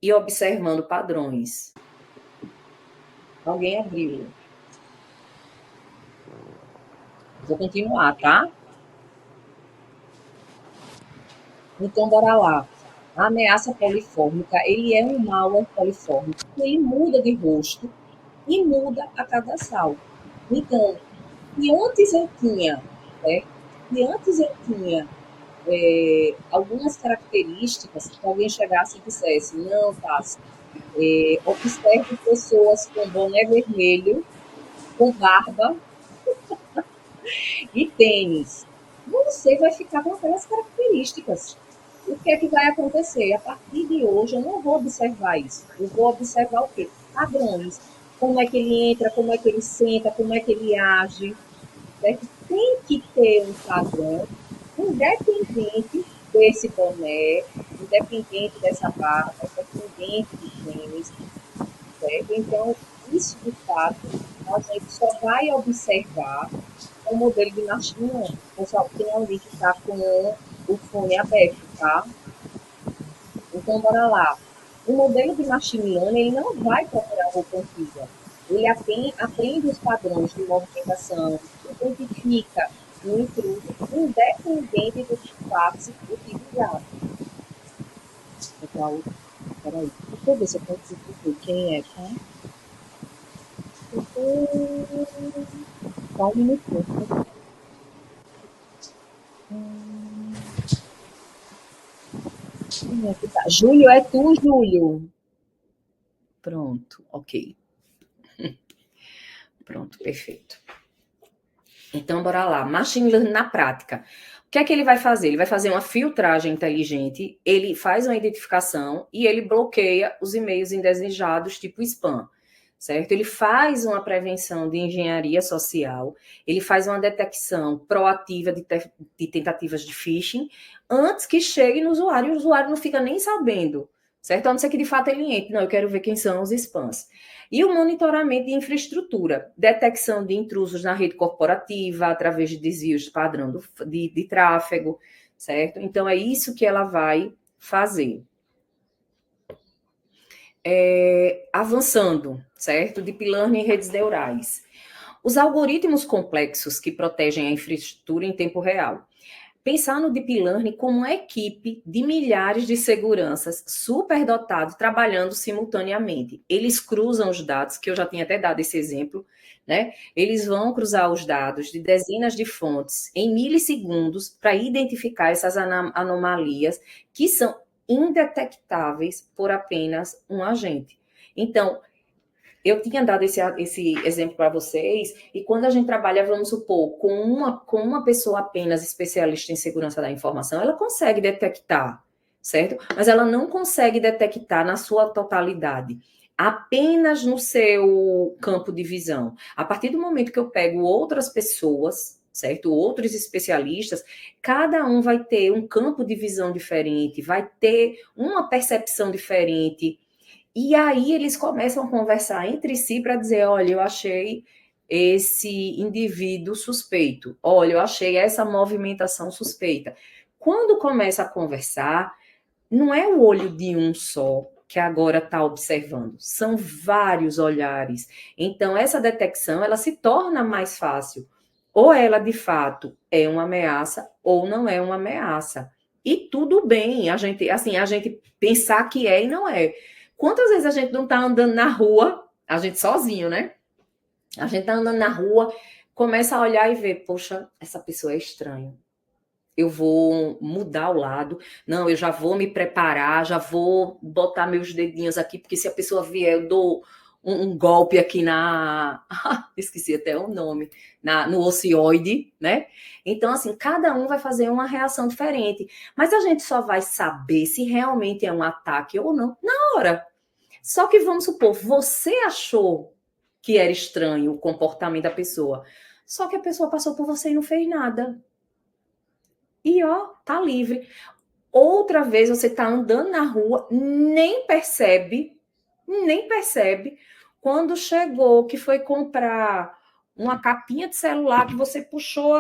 Speaker 1: e observando padrões. Alguém abriu. Vou continuar, tá? Então, bora lá. A ameaça polifórmica, ele é um malware polifórmico, ele muda de rosto e muda a cada salto. Então, e antes eu tinha, né? E antes eu tinha algumas características que alguém chegasse e dissesse, não, Tassi, observe pessoas com boné vermelho, com barba e tênis. Você vai ficar com aquelas características. O que é que vai acontecer? A partir de hoje, eu não vou observar isso. Eu vou observar o quê? Padrões. Como é que ele entra, como é que ele senta, como é que ele age. Certo? Tem que ter um padrão, independente desse boné, independente dessa barba, independente do tênis. Certo? Então, isso, de fato, a gente só vai observar o modelo de machine learning. Pessoal, tem alguém que está com o fone aberto, tá? Então, bora lá. O modelo de machine learning, ele não vai procurar roupa antiga. Ele aprende os padrões de movimentação, identifica o intruso, independente do disfarce utilizado. Então, peraí. Deixa eu ver se eu consigo quem é, tá? Só um minutinho. Quem é que tá? Júlio, é tu, Júlio? Pronto, ok. Pronto, perfeito. Então, bora lá. Machine Learning na prática. O que é que ele vai fazer? Ele vai fazer uma filtragem inteligente, ele faz uma identificação e ele bloqueia os e-mails indesejados, tipo spam, certo? Ele faz uma prevenção de engenharia social, ele faz uma detecção proativa de tentativas de phishing antes que chegue no usuário, e o usuário não fica nem sabendo, certo? A não ser que de fato ele entre, não, eu quero ver quem são os spams. E o monitoramento de infraestrutura, detecção de intrusos na rede corporativa, através de desvios de padrão de tráfego, certo? Então, é isso que ela vai fazer. Avançando, certo? Deep Learning e redes neurais. Os algoritmos complexos que protegem a infraestrutura em tempo real. Pensar no Deep Learning como uma equipe de milhares de seguranças superdotados trabalhando simultaneamente. Eles cruzam os dados, que eu já tinha até dado esse exemplo, né? Eles vão cruzar os dados de dezenas de fontes em milissegundos para identificar essas anomalias que são indetectáveis por apenas um agente. Então, eu tinha dado esse exemplo para vocês, e quando a gente trabalha, vamos supor, com uma pessoa apenas especialista em segurança da informação, ela consegue detectar, certo? Mas ela não consegue detectar na sua totalidade, apenas no seu campo de visão. A partir do momento que eu pego outras pessoas, certo? Outros especialistas, cada um vai ter um campo de visão diferente, vai ter uma percepção diferente. E aí eles começam a conversar entre si para dizer, olha, eu achei esse indivíduo suspeito, olha, eu achei essa movimentação suspeita. Quando começa a conversar, não é o olho de um só que agora está observando, são vários olhares. Então, essa detecção, ela se torna mais fácil. Ou ela, de fato, é uma ameaça, ou não é uma ameaça. E tudo bem, a gente pensar que é e não é. Quantas vezes a gente não está andando na rua, a gente sozinho, né? A gente está andando na rua, começa a olhar e ver, poxa, essa pessoa é estranha. Eu vou mudar o lado. Não, eu já vou me preparar, já vou botar meus dedinhos aqui, porque se a pessoa vier, eu dou um golpe aqui esqueci até o nome, no ocioide, né? Então, assim, cada um vai fazer uma reação diferente. Mas a gente só vai saber se realmente é um ataque ou não na hora. Só que, vamos supor, você achou que era estranho o comportamento da pessoa, só que a pessoa passou por você e não fez nada. E, ó, tá livre. Outra vez você tá andando na rua, nem percebe, quando chegou que foi comprar uma capinha de celular, que você puxou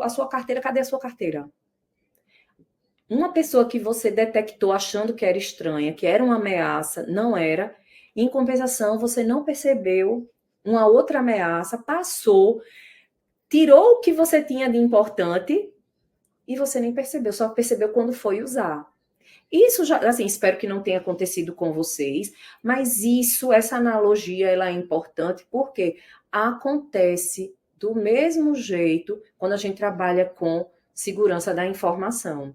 Speaker 1: a sua carteira, cadê a sua carteira? Uma pessoa que você detectou achando que era estranha, que era uma ameaça, não era. Em compensação, você não percebeu uma outra ameaça, passou, tirou o que você tinha de importante e você nem percebeu, só percebeu quando foi usar. Isso já, assim, espero que não tenha acontecido com vocês, mas essa analogia, ela é importante porque acontece do mesmo jeito quando a gente trabalha com segurança da informação.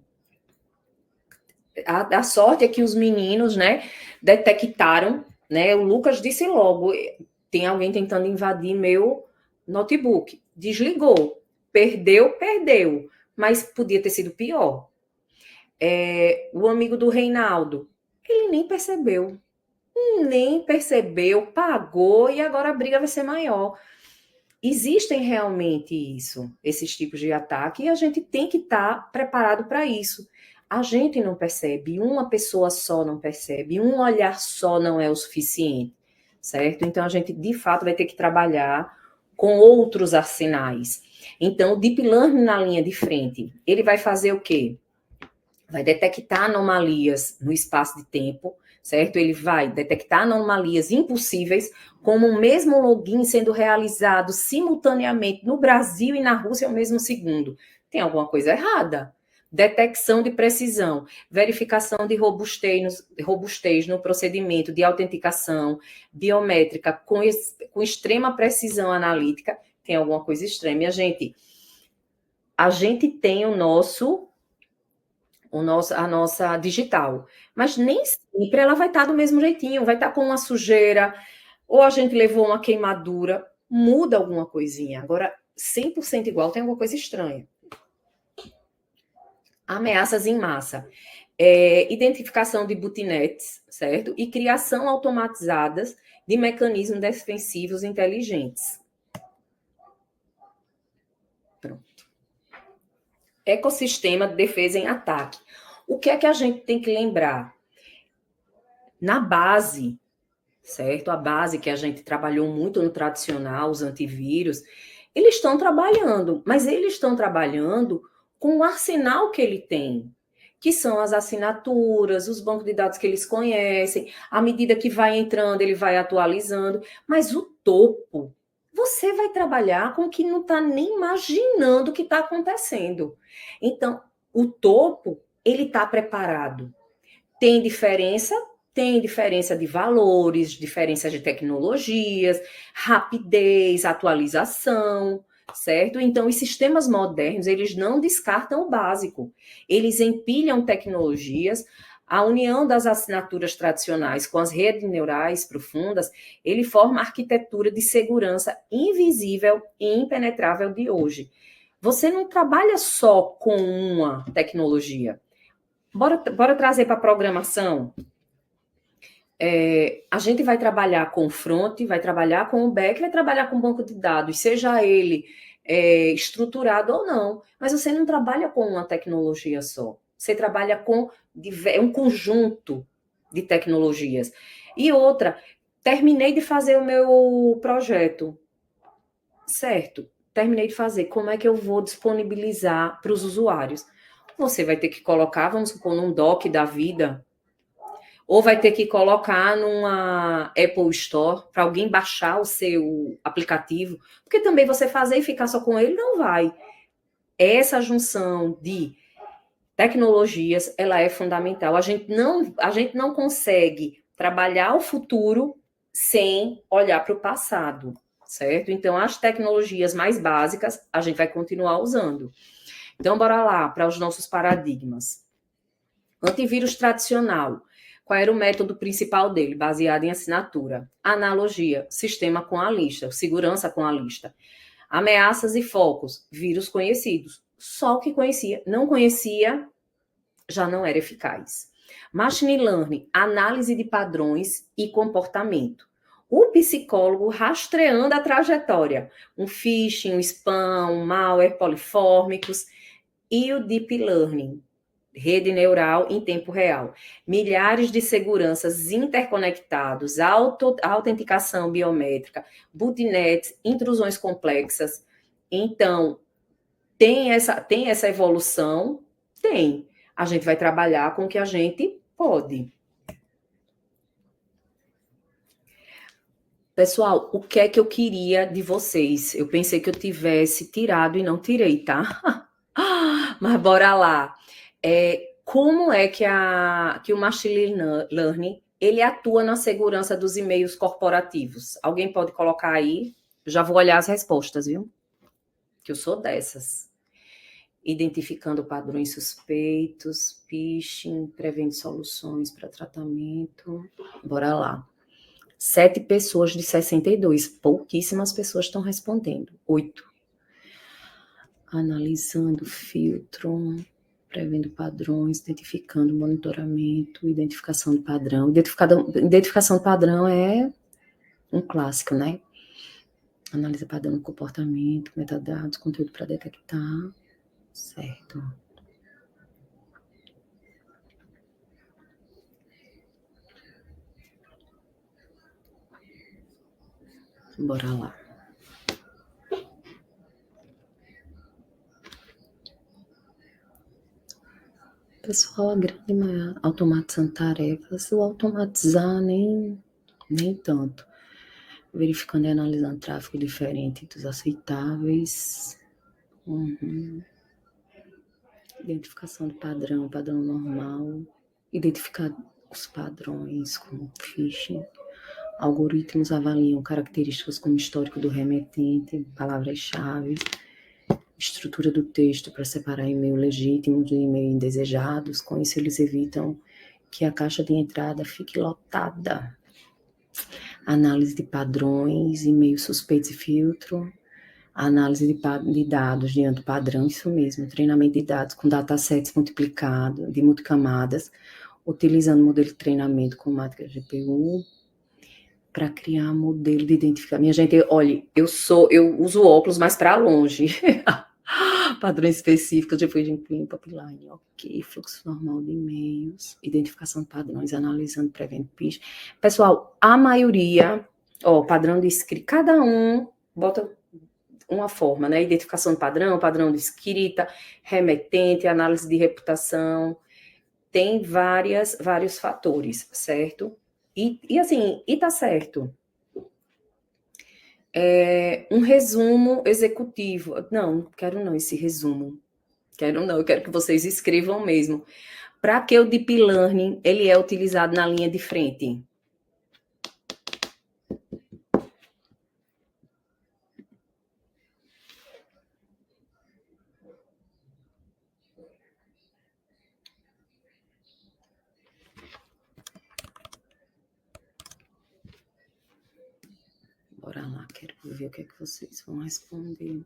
Speaker 1: A sorte é que os meninos, né, detectaram, né, o Lucas disse logo, tem alguém tentando invadir meu notebook, desligou, perdeu, mas podia ter sido pior. O amigo do Reinaldo, ele nem percebeu, pagou e agora a briga vai ser maior. Existem realmente esses tipos de ataque e a gente tem que estar preparado para isso. A gente não percebe, uma pessoa só não percebe, um olhar só não é o suficiente, certo? Então, a gente, de fato, vai ter que trabalhar com outros arsenais. Então, o Deep Learning na linha de frente, ele vai fazer o quê? Vai detectar anomalias no espaço de tempo, certo? Ele vai detectar anomalias impossíveis, como o mesmo login sendo realizado simultaneamente no Brasil e na Rússia ao mesmo segundo. Tem alguma coisa errada? Detecção de precisão, verificação de robustez no procedimento de autenticação biométrica com extrema precisão analítica, tem alguma coisa estranha. Minha gente, a gente tem a nossa digital, mas nem sempre ela vai estar do mesmo jeitinho, vai estar com uma sujeira, ou a gente levou uma queimadura, muda alguma coisinha. Agora, 100% igual, tem alguma coisa estranha. Ameaças em massa. Identificação de botnets, certo? E criação automatizadas de mecanismos defensivos inteligentes. Pronto. Ecossistema de defesa em ataque. O que é que a gente tem que lembrar? Na base, certo? A base que a gente trabalhou muito no tradicional, os antivírus, eles estão trabalhando, mas eles estão trabalhando com o arsenal que ele tem, que são as assinaturas, os bancos de dados que eles conhecem, à medida que vai entrando, ele vai atualizando, mas o topo, você vai trabalhar com o que não está nem imaginando o que está acontecendo. Então, o topo, ele está preparado. Tem diferença de valores, diferença de tecnologias, rapidez, atualização, certo? Então, os sistemas modernos, eles não descartam o básico. Eles empilham tecnologias. A união das assinaturas tradicionais com as redes neurais profundas, ele forma a arquitetura de segurança invisível e impenetrável de hoje. Você não trabalha só com uma tecnologia. Bora trazer para a programação. A gente vai trabalhar com o front, vai trabalhar com o back, vai trabalhar com o banco de dados, seja ele estruturado ou não. Mas você não trabalha com uma tecnologia só. Você trabalha com um conjunto de tecnologias. E outra, terminei de fazer o meu projeto. Certo, terminei de fazer. Como é que eu vou disponibilizar para os usuários? Você vai ter que colocar, vamos supor, num doc da vida, ou vai ter que colocar numa Apple Store para alguém baixar o seu aplicativo, porque também você fazer e ficar só com ele não vai. Essa junção de tecnologias, ela é fundamental. A gente não consegue trabalhar o futuro sem olhar para o passado, certo? Então, as tecnologias mais básicas, a gente vai continuar usando. Então, bora lá para os nossos paradigmas. Antivírus tradicional. Qual era o método principal dele? Baseado em assinatura. Analogia, sistema com a lista, segurança com a lista. Ameaças e focos, vírus conhecidos. Só o que conhecia, não conhecia, já não era eficaz. Machine Learning, análise de padrões e comportamento. O psicólogo rastreando a trajetória. Um phishing, um spam, um malware polifórmicos. E o Deep Learning, rede neural em tempo real. Milhares de seguranças interconectados, autenticação biométrica, botnets, intrusões complexas. Então, tem essa evolução? Tem. A gente vai trabalhar com o que a gente pode. Pessoal, o que é que eu queria de vocês? Eu pensei que eu tivesse tirado e não tirei, tá? Mas bora lá. Como é que o Machine Learning ele atua na segurança dos e-mails corporativos? Alguém pode colocar aí? Eu já vou olhar as respostas, viu? Que eu sou dessas. Identificando padrões suspeitos, phishing, prevendo soluções para tratamento. Bora lá. 7 pessoas de 62. Pouquíssimas pessoas estão respondendo. 8. Analisando filtro, prevendo padrões, identificando monitoramento, identificação de padrão. Identificação de padrão é um clássico, né? Analisa padrão do comportamento, metadados, conteúdo para detectar. Certo. Bora lá. Pessoal, a grande maioria automatizando tarefas, o automatizar nem tanto. Verificando e analisando tráfego diferente dos aceitáveis. Identificação de padrão normal. Identificar os padrões como phishing. Algoritmos avaliam características como histórico do remetente, palavras-chave, estrutura do texto para separar e-mail legítimo de e-mail indesejados. Com isso, eles evitam que a caixa de entrada fique lotada. Análise de padrões, e-mails suspeitos e filtro. Análise de dados diante do padrão, isso mesmo, treinamento de dados com datasets multiplicado, de multicamadas, utilizando modelo de treinamento com máquina GPU, para criar modelo de identificação. Minha gente, olha, eu uso óculos, mas para longe. Padrões específicos, depois de incluir pipeline, ok, fluxo normal de e-mails, identificação de padrões, analisando, prevendo pitch. Pessoal, a maioria, padrão de escrita, cada um bota uma forma, né? Identificação de padrão de escrita, remetente, análise de reputação, tem vários fatores, certo? E assim, tá certo. Um resumo executivo. Não quero não esse resumo. Eu quero que vocês escrevam mesmo. Para que o Deep Learning ele é utilizado na linha de frente? Bora lá, quero ver o que é que vocês vão responder.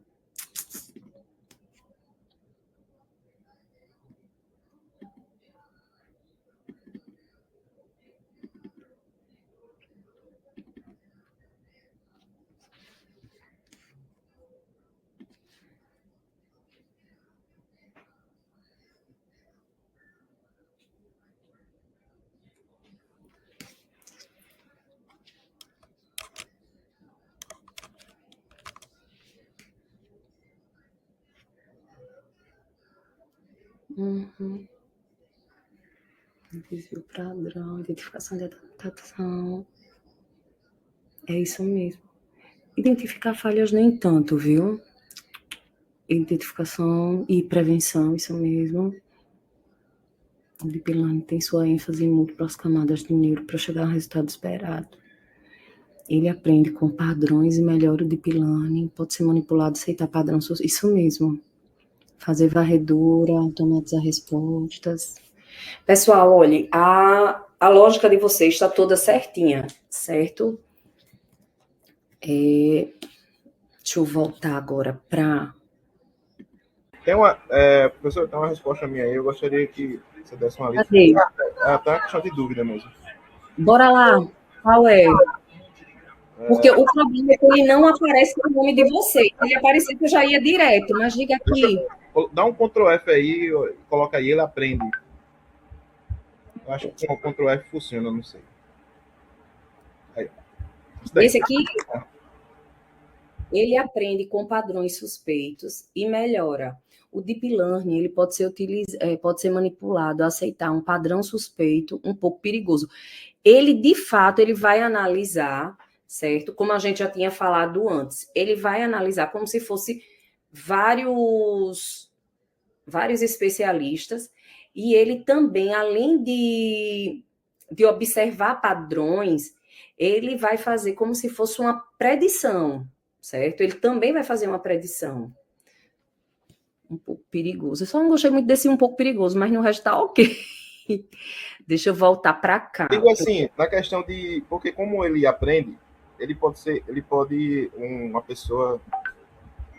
Speaker 1: Desvio padrão, identificação de adaptação. É isso mesmo. Identificar falhas nem tanto, viu? Identificação e prevenção, isso mesmo. O Deep Learning tem sua ênfase em múltiplas camadas de neuro para chegar ao resultado esperado. Ele aprende com padrões e melhora o Deep Learning, pode ser manipulado, aceitar padrão, isso mesmo. Fazer varredura, automatizar respostas. Pessoal, olha, a lógica de vocês está toda certinha, certo? Deixa eu voltar agora para...
Speaker 6: Professor, tem uma resposta minha aí, eu gostaria que você desse uma lista.
Speaker 1: Cadê?
Speaker 6: Tá uma questão de dúvida mesmo.
Speaker 1: Bora lá, qual é? Porque o problema é que ele não aparece no nome de vocês. Se ele aparecer, eu já ia direto, mas diga aqui.
Speaker 6: Dá um Ctrl F aí, coloca aí, ele aprende. Eu acho que com o Ctrl F funciona, não sei. Aí.
Speaker 1: Esse aqui, ele aprende com padrões suspeitos e melhora. O Deep Learning ele pode ser manipulado a aceitar um padrão suspeito um pouco perigoso. Ele, de fato, ele vai analisar, certo? Como a gente já tinha falado antes, ele vai analisar como se fosse vários especialistas, e ele também, além de observar padrões, ele vai fazer como se fosse uma predição, certo? Ele também vai fazer uma predição. Um pouco perigoso. Eu só não gostei muito desse um pouco perigoso, mas no resto tá ok. Deixa eu voltar para cá.
Speaker 6: Digo assim, na questão de... Porque como ele aprende, uma pessoa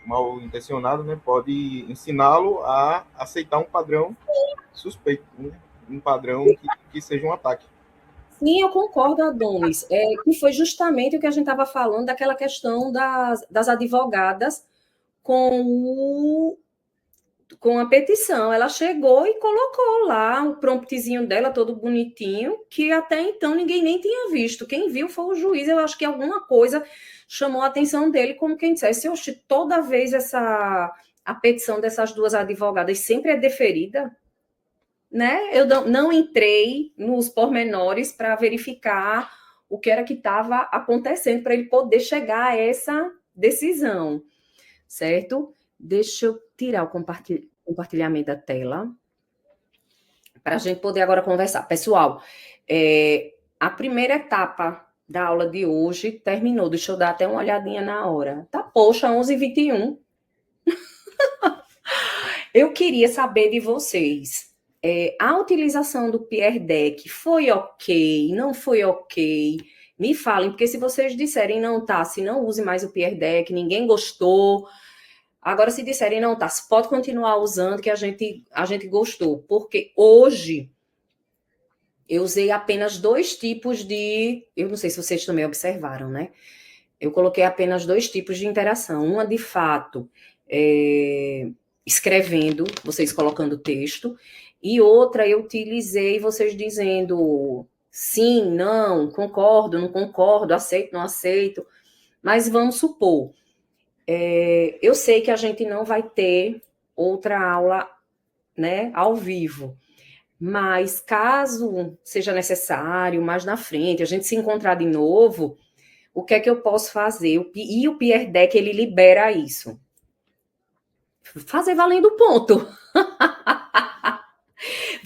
Speaker 6: mal intencionada, né, pode ensiná-lo a aceitar um padrão suspeito, né? Um padrão que seja um ataque.
Speaker 1: Sim, eu concordo, Adonis. Que foi justamente o que a gente estava falando daquela questão das advogadas com a petição. Ela chegou e colocou lá o promptzinho dela, todo bonitinho, que até então ninguém nem tinha visto. Quem viu foi o juiz. Eu acho que alguma coisa chamou a atenção dele, como quem dissesse, oxe, toda vez a petição dessas duas advogadas sempre é deferida, né? Eu não entrei nos pormenores para verificar o que era que estava acontecendo para ele poder chegar a essa decisão, certo? Deixa eu tirar o compartilhamento da tela para a gente poder agora conversar. Pessoal, a primeira etapa da aula de hoje terminou. Deixa eu dar até uma olhadinha na hora. Tá, poxa, 11h21. Eu queria saber de vocês. A utilização do Peer Deck foi ok? Não foi ok? me falem, porque se vocês disserem, não, tá, se não use mais o Peer Deck, ninguém gostou. Agora, se disserem, não, tá, se pode continuar usando, que a gente gostou. Porque hoje eu usei apenas 2 tipos de... Eu não sei se vocês também observaram, né? Eu coloquei apenas 2 tipos de interação. Uma, de fato, escrevendo, vocês colocando texto, e outra eu utilizei vocês dizendo sim, não, concordo, não concordo, aceito, não aceito. Mas vamos supor, eu sei que a gente não vai ter outra aula, né, ao vivo, mas caso seja necessário, mais na frente, a gente se encontrar de novo, o que é que eu posso fazer? E o Peer Deck, ele libera isso. Fazer valendo o ponto.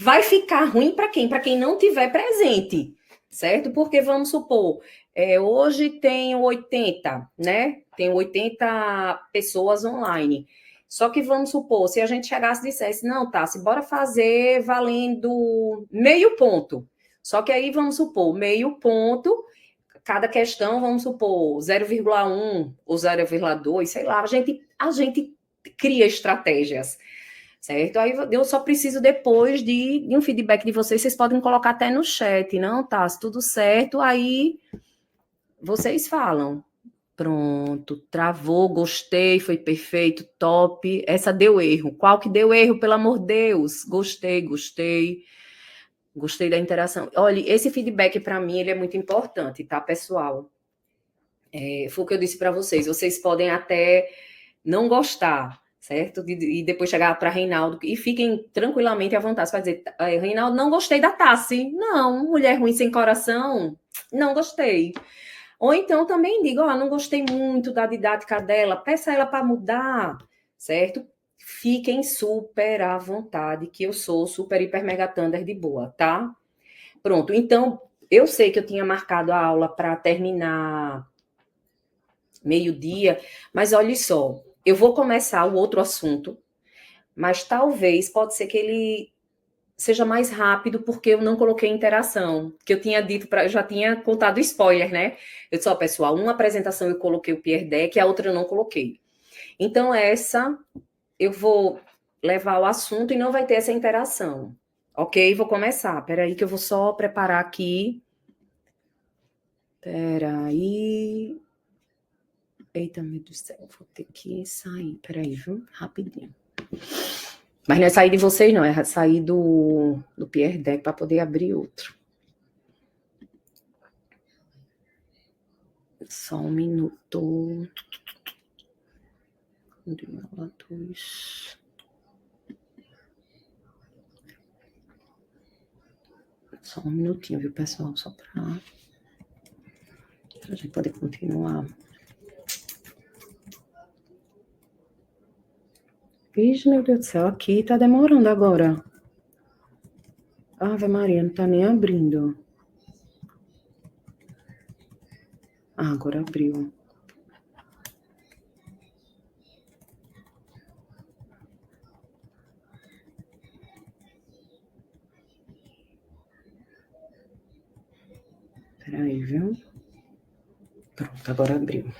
Speaker 1: Vai ficar ruim para quem? Para quem não tiver presente, certo? Porque, vamos supor, hoje tem 80, né? Tem 80 pessoas online. Só que, vamos supor, se a gente chegasse e dissesse, não, tá, se bora fazer valendo meio ponto. Só que aí, vamos supor, meio ponto, cada questão, vamos supor, 0,1 ou 0,2, sei lá, a gente cria estratégias, certo? Aí eu só preciso depois de um feedback de vocês podem colocar até no chat, não, tá, se tudo certo, aí vocês falam, pronto, travou, gostei, foi perfeito, top, essa deu erro, qual que deu erro, pelo amor de Deus, gostei da interação. Olha, esse feedback para mim, ele é muito importante, tá, pessoal? Foi o que eu disse para vocês, vocês podem até não gostar, certo? E depois chegar para Reinaldo, e fiquem tranquilamente à vontade para dizer, Reinaldo, não gostei da Tassi. Não, mulher ruim sem coração, não gostei. Ou então também digo, não gostei muito da didática dela, peça ela para mudar, certo? Fiquem super à vontade, que eu sou super, hiper, mega thunder de boa, tá? Pronto, então, eu sei que eu tinha marcado a aula para terminar meio-dia, mas olha só, eu vou começar o outro assunto, mas talvez, pode ser que ele seja mais rápido, porque eu não coloquei interação, que eu tinha dito, eu já tinha contado spoiler, né? Eu disse, pessoal, uma apresentação eu coloquei o Peer Deck, a outra eu não coloquei. Então, essa eu vou levar o assunto e não vai ter essa interação, ok? Vou começar, peraí que eu vou só preparar aqui. Peraí... Eita, meu Deus do céu, vou ter que sair. Peraí, viu? Rapidinho. Mas não é sair de vocês, não. É sair do Peer Deck para poder abrir outro. Só um minuto. Só um minutinho, viu, pessoal? Só para a gente poder continuar. Vixe, meu Deus do céu, aqui tá demorando agora. Ave Maria, não tá nem abrindo. Agora abriu. Peraí, viu? Pronto, agora abriu.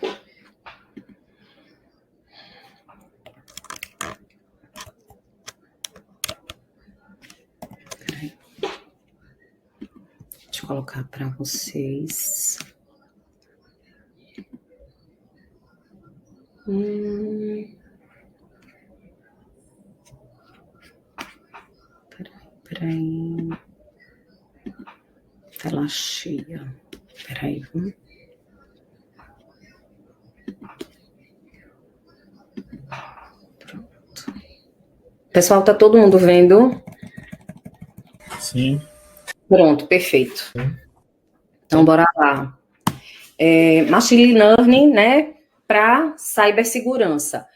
Speaker 1: Colocar para vocês. Peraí. Tela cheia. Peraí, viu? Pronto. Pessoal, tá todo mundo vendo?
Speaker 4: Sim.
Speaker 1: Pronto, perfeito. Então, bora lá. Machine Learning, né, para cibersegurança.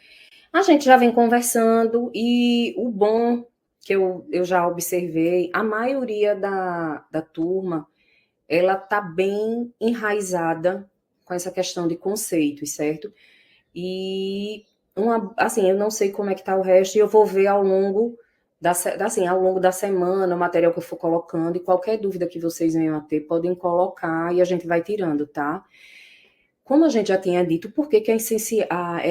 Speaker 1: A gente já vem conversando e o bom que eu já observei, a maioria da turma, ela tá bem enraizada com essa questão de conceitos, certo? E, assim, eu não sei como é que tá o resto e eu vou ver ao longo assim, ao longo da semana, o material que eu for colocando, e qualquer dúvida que vocês venham a ter, podem colocar e a gente vai tirando, tá? Como a gente já tinha dito, por que é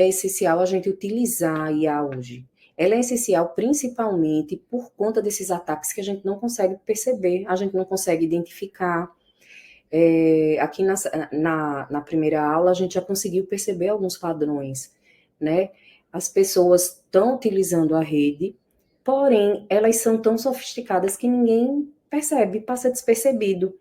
Speaker 1: essencial a gente utilizar a IA hoje? Ela é essencial principalmente por conta desses ataques que a gente não consegue perceber, a gente não consegue identificar. Aqui na primeira aula, a gente já conseguiu perceber alguns padrões, né? As pessoas estão utilizando a rede, porém, elas são tão sofisticadas que ninguém percebe, passa despercebido.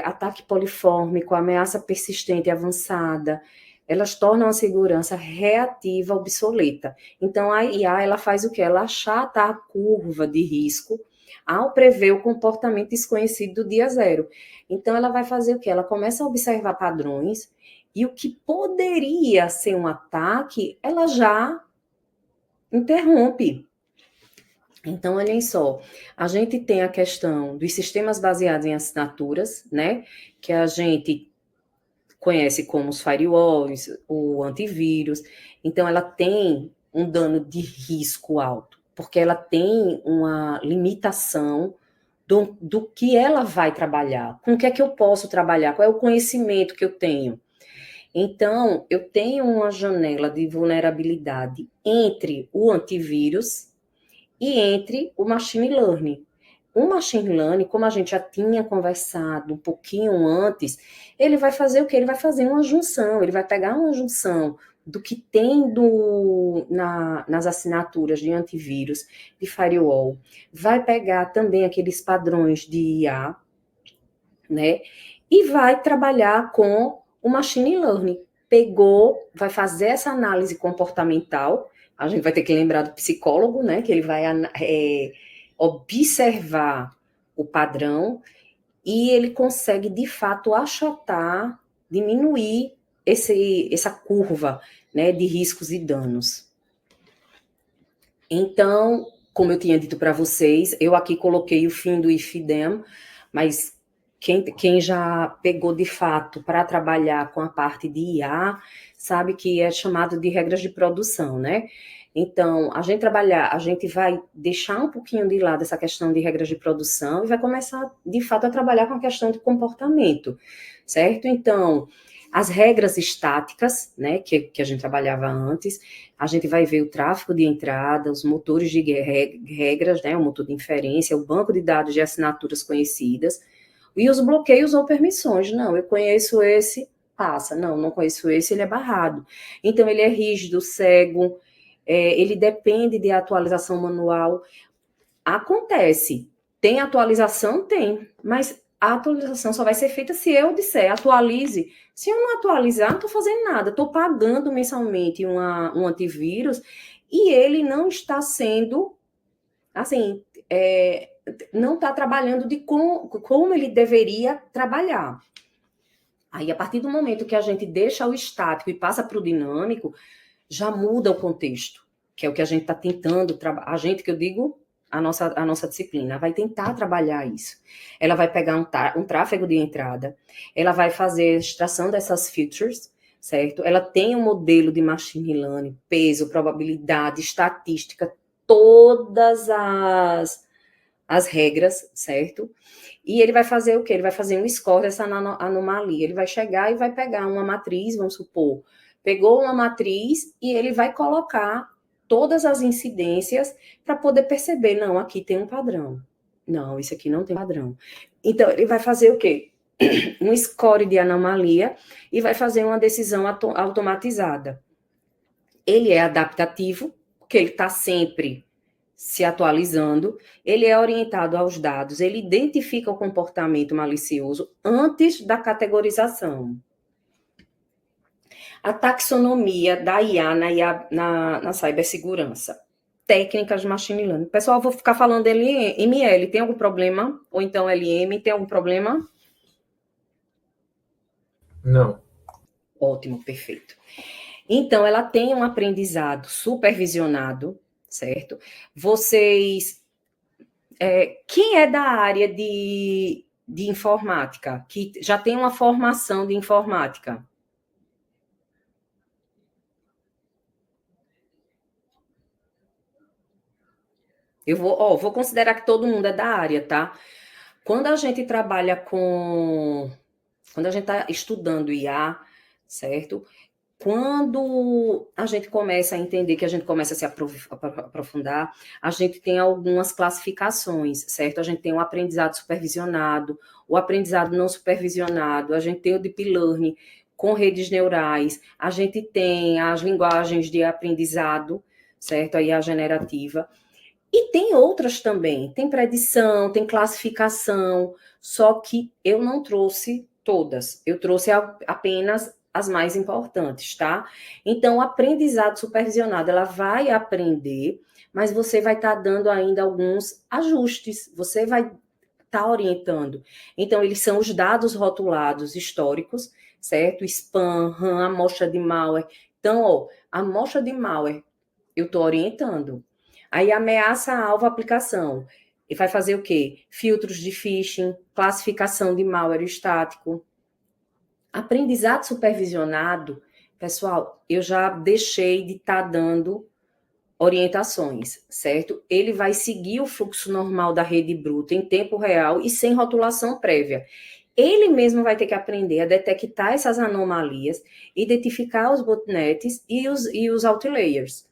Speaker 1: Ataque polifórmico, ameaça persistente e avançada, elas tornam a segurança reativa obsoleta. Então, a IA, ela faz o quê? Ela achata a curva de risco ao prever o comportamento desconhecido do dia zero. Então, ela vai fazer o quê? Ela começa a observar padrões e o que poderia ser um ataque, ela já interrompe. Então, olhem só, a gente tem a questão dos sistemas baseados em assinaturas, né, que a gente conhece como os firewalls, o antivírus. Então, ela tem um dano de risco alto, porque ela tem uma limitação do que ela vai trabalhar, com o que é que eu posso trabalhar, qual é o conhecimento que eu tenho. Então, eu tenho uma janela de vulnerabilidade entre o antivírus e entre o machine learning. O machine learning, como a gente já tinha conversado um pouquinho antes, ele vai fazer o quê? Ele vai fazer uma junção, ele vai pegar uma junção do que tem nas assinaturas de antivírus, de firewall, vai pegar também aqueles padrões de IA, né? E vai trabalhar com o machine learning. Pegou, vai fazer essa análise comportamental, a gente vai ter que lembrar do psicólogo, né? Que ele vai observar o padrão e ele consegue, de fato, achatar, diminuir essa curva, né, de riscos e danos. Então, como eu tinha dito para vocês, eu aqui coloquei o fim do if then, mas quem já pegou de fato para trabalhar com a parte de IA, sabe que é chamado de regras de produção, né? Então, a gente vai deixar um pouquinho de lado essa questão de regras de produção e vai começar, de fato, a trabalhar com a questão de comportamento, certo? Então, as regras estáticas, né, que a gente trabalhava antes, a gente vai ver o tráfego de entrada, os motores de regras, né, o motor de inferência, o banco de dados de assinaturas conhecidas, e os bloqueios ou permissões. Não, eu conheço esse, passa. Não conheço esse, ele é barrado. Então, ele é rígido, cego, ele depende de atualização manual. Acontece. Tem atualização? Tem. Mas a atualização só vai ser feita se eu disser, atualize. Se eu não atualizar, não estou fazendo nada. Estou pagando mensalmente um antivírus e ele não está sendo, assim, não está trabalhando como ele deveria trabalhar. Aí, a partir do momento que a gente deixa o estático e passa para o dinâmico, já muda o contexto, que é o que a gente está tentando, a gente que eu digo, a nossa disciplina, vai tentar trabalhar isso. Ela vai pegar um tráfego de entrada, ela vai fazer a extração dessas features, certo? Ela tem um modelo de machine learning, peso, probabilidade, estatística, todas as regras, certo? E ele vai fazer o quê? Ele vai fazer um score dessa anomalia. Ele vai chegar e vai pegar uma matriz, vamos supor, pegou uma matriz e ele vai colocar todas as incidências para poder perceber, não, aqui tem um padrão. Não, isso aqui não tem padrão. Então, ele vai fazer o quê? Um score de anomalia e vai fazer uma decisão automatizada. Ele é adaptativo, porque ele está sempre se atualizando, ele é orientado aos dados, ele identifica o comportamento malicioso antes da categorização. A taxonomia da IA na cibersegurança. Técnicas de machine learning. Pessoal, vou ficar falando ML, tem algum problema? Ou então LM, tem algum problema?
Speaker 9: Não.
Speaker 1: Ótimo, perfeito. Então, ela tem um aprendizado supervisionado, certo? Vocês... quem é da área de informática, que já tem uma formação de informática? vou considerar que todo mundo é da área, tá? Quando a gente trabalha quando a gente está estudando IA, certo? Quando a gente começa a entender, que a gente começa a se aprofundar, a gente tem algumas classificações, certo? A gente tem o aprendizado supervisionado, o aprendizado não supervisionado, a gente tem o deep learning com redes neurais, a gente tem as linguagens de aprendizado, certo? A IA generativa. E tem outras também, tem predição, tem classificação, só que eu não trouxe todas, eu trouxe apenas as mais importantes, tá? Então, o aprendizado supervisionado, ela vai aprender, mas você vai estar dando ainda alguns ajustes, você vai estar orientando. Então, eles são os dados rotulados históricos, certo? Spam, RAM, amostra de malware. Então, a amostra de malware, eu estou orientando. Aí, ameaça alvo aplicação. E vai fazer o quê? Filtros de phishing, classificação de malware estático. Aprendizado supervisionado, pessoal, eu já deixei de estar dando orientações, certo? Ele vai seguir o fluxo normal da rede bruta em tempo real e sem rotulação prévia. Ele mesmo vai ter que aprender a detectar essas anomalias, identificar os botnets e os outliers.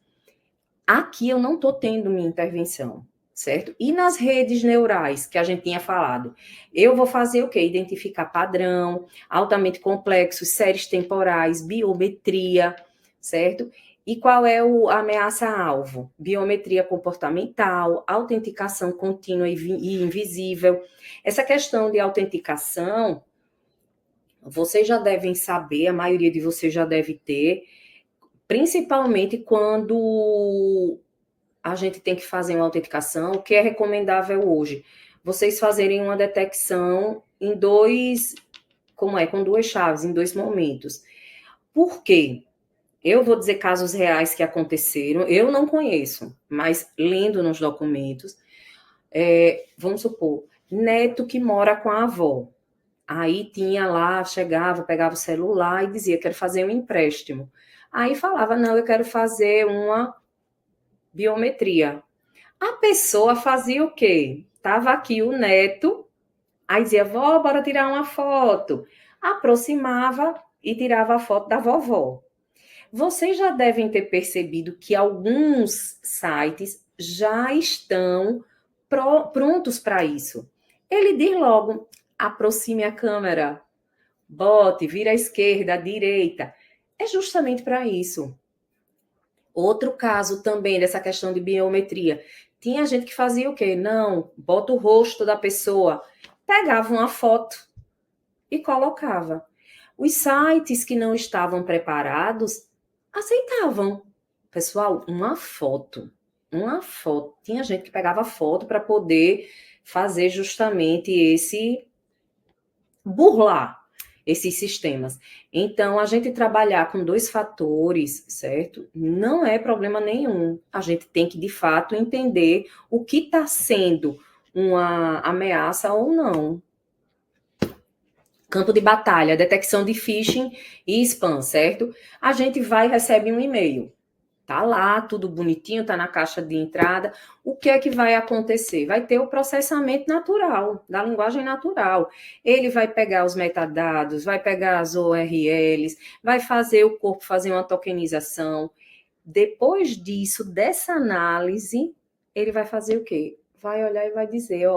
Speaker 1: Aqui eu não estou tendo minha intervenção, certo? E nas redes neurais, que a gente tinha falado, eu vou fazer o quê? Identificar padrão, altamente complexos, séries temporais, biometria, certo? E qual é a ameaça-alvo? Biometria comportamental, autenticação contínua e invisível. Essa questão de autenticação, vocês já devem saber, a maioria de vocês já deve ter, principalmente quando a gente tem que fazer uma autenticação, o que é recomendável hoje? Vocês fazerem uma detecção em com duas chaves, em 2 momentos. Por quê? Eu vou dizer casos reais que aconteceram, eu não conheço, mas lendo nos documentos, vamos supor, neto que mora com a avó, aí tinha lá, chegava, pegava o celular e dizia, quero fazer um empréstimo. Aí falava, não, eu quero fazer uma biometria. A pessoa fazia o quê? Tava aqui o neto, aí dizia, vó, bora tirar uma foto. Aproximava e tirava a foto da vovó. Vocês já devem ter percebido que alguns sites já estão prontos para isso. Ele diz logo, aproxime a câmera, bote, vira à esquerda, à direita. É justamente para isso. Outro caso também dessa questão de biometria. Tinha gente que fazia o quê? Não, bota o rosto da pessoa, pegava uma foto e colocava. Os sites que não estavam preparados aceitavam. Pessoal, uma foto. Tinha gente que pegava foto para poder fazer justamente burlar esses sistemas. Então, a gente trabalhar com 2 fatores, certo? Não é problema nenhum. A gente tem que, de fato, entender o que está sendo uma ameaça ou não. Campo de batalha, detecção de phishing e spam, certo? A gente vai e recebe um e-mail. Tá lá, tudo bonitinho, tá na caixa de entrada. O que é que vai acontecer? Vai ter o processamento natural, da linguagem natural. Ele vai pegar os metadados, vai pegar as URLs, vai fazer o corpo fazer uma tokenização. Depois disso, dessa análise, ele vai fazer o quê? Vai olhar e vai dizer,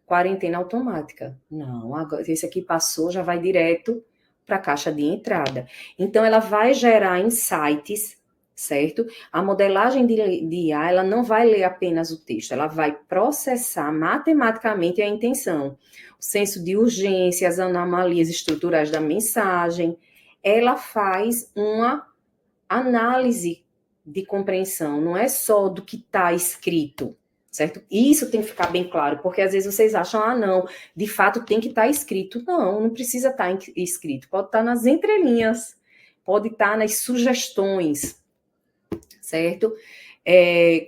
Speaker 1: quarentena automática. Não, agora esse aqui passou, já vai direto para a caixa de entrada. Então, ela vai gerar insights, certo? A modelagem de IA, ela não vai ler apenas o texto, ela vai processar matematicamente a intenção, o senso de urgência, as anomalias estruturais da mensagem. Ela faz uma análise de compreensão, não é só do que está escrito, certo? Isso tem que ficar bem claro, porque às vezes vocês acham, não, de fato tem que estar escrito. Não precisa estar escrito, pode estar nas entrelinhas, pode estar nas sugestões, certo?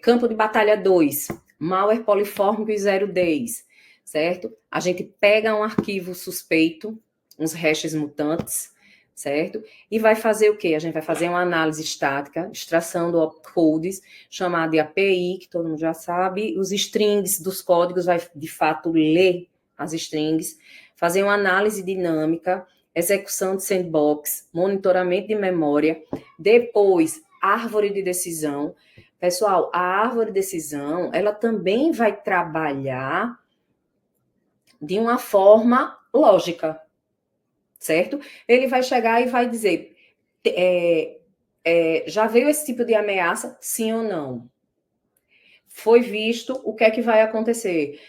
Speaker 1: Campo de batalha 2, malware polifórmico e 010, certo? A gente pega um arquivo suspeito, uns hashes mutantes, certo? E vai fazer o quê? A gente vai fazer uma análise estática, extração do opcodes, chamada de API, que todo mundo já sabe, os strings dos códigos, vai de fato ler as strings, fazer uma análise dinâmica, execução de sandbox, monitoramento de memória, depois árvore de decisão. Pessoal, a árvore de decisão, ela também vai trabalhar de uma forma lógica, certo? Ele vai chegar e vai dizer, já veio esse tipo de ameaça, sim ou não? Foi visto, o que é que vai acontecer?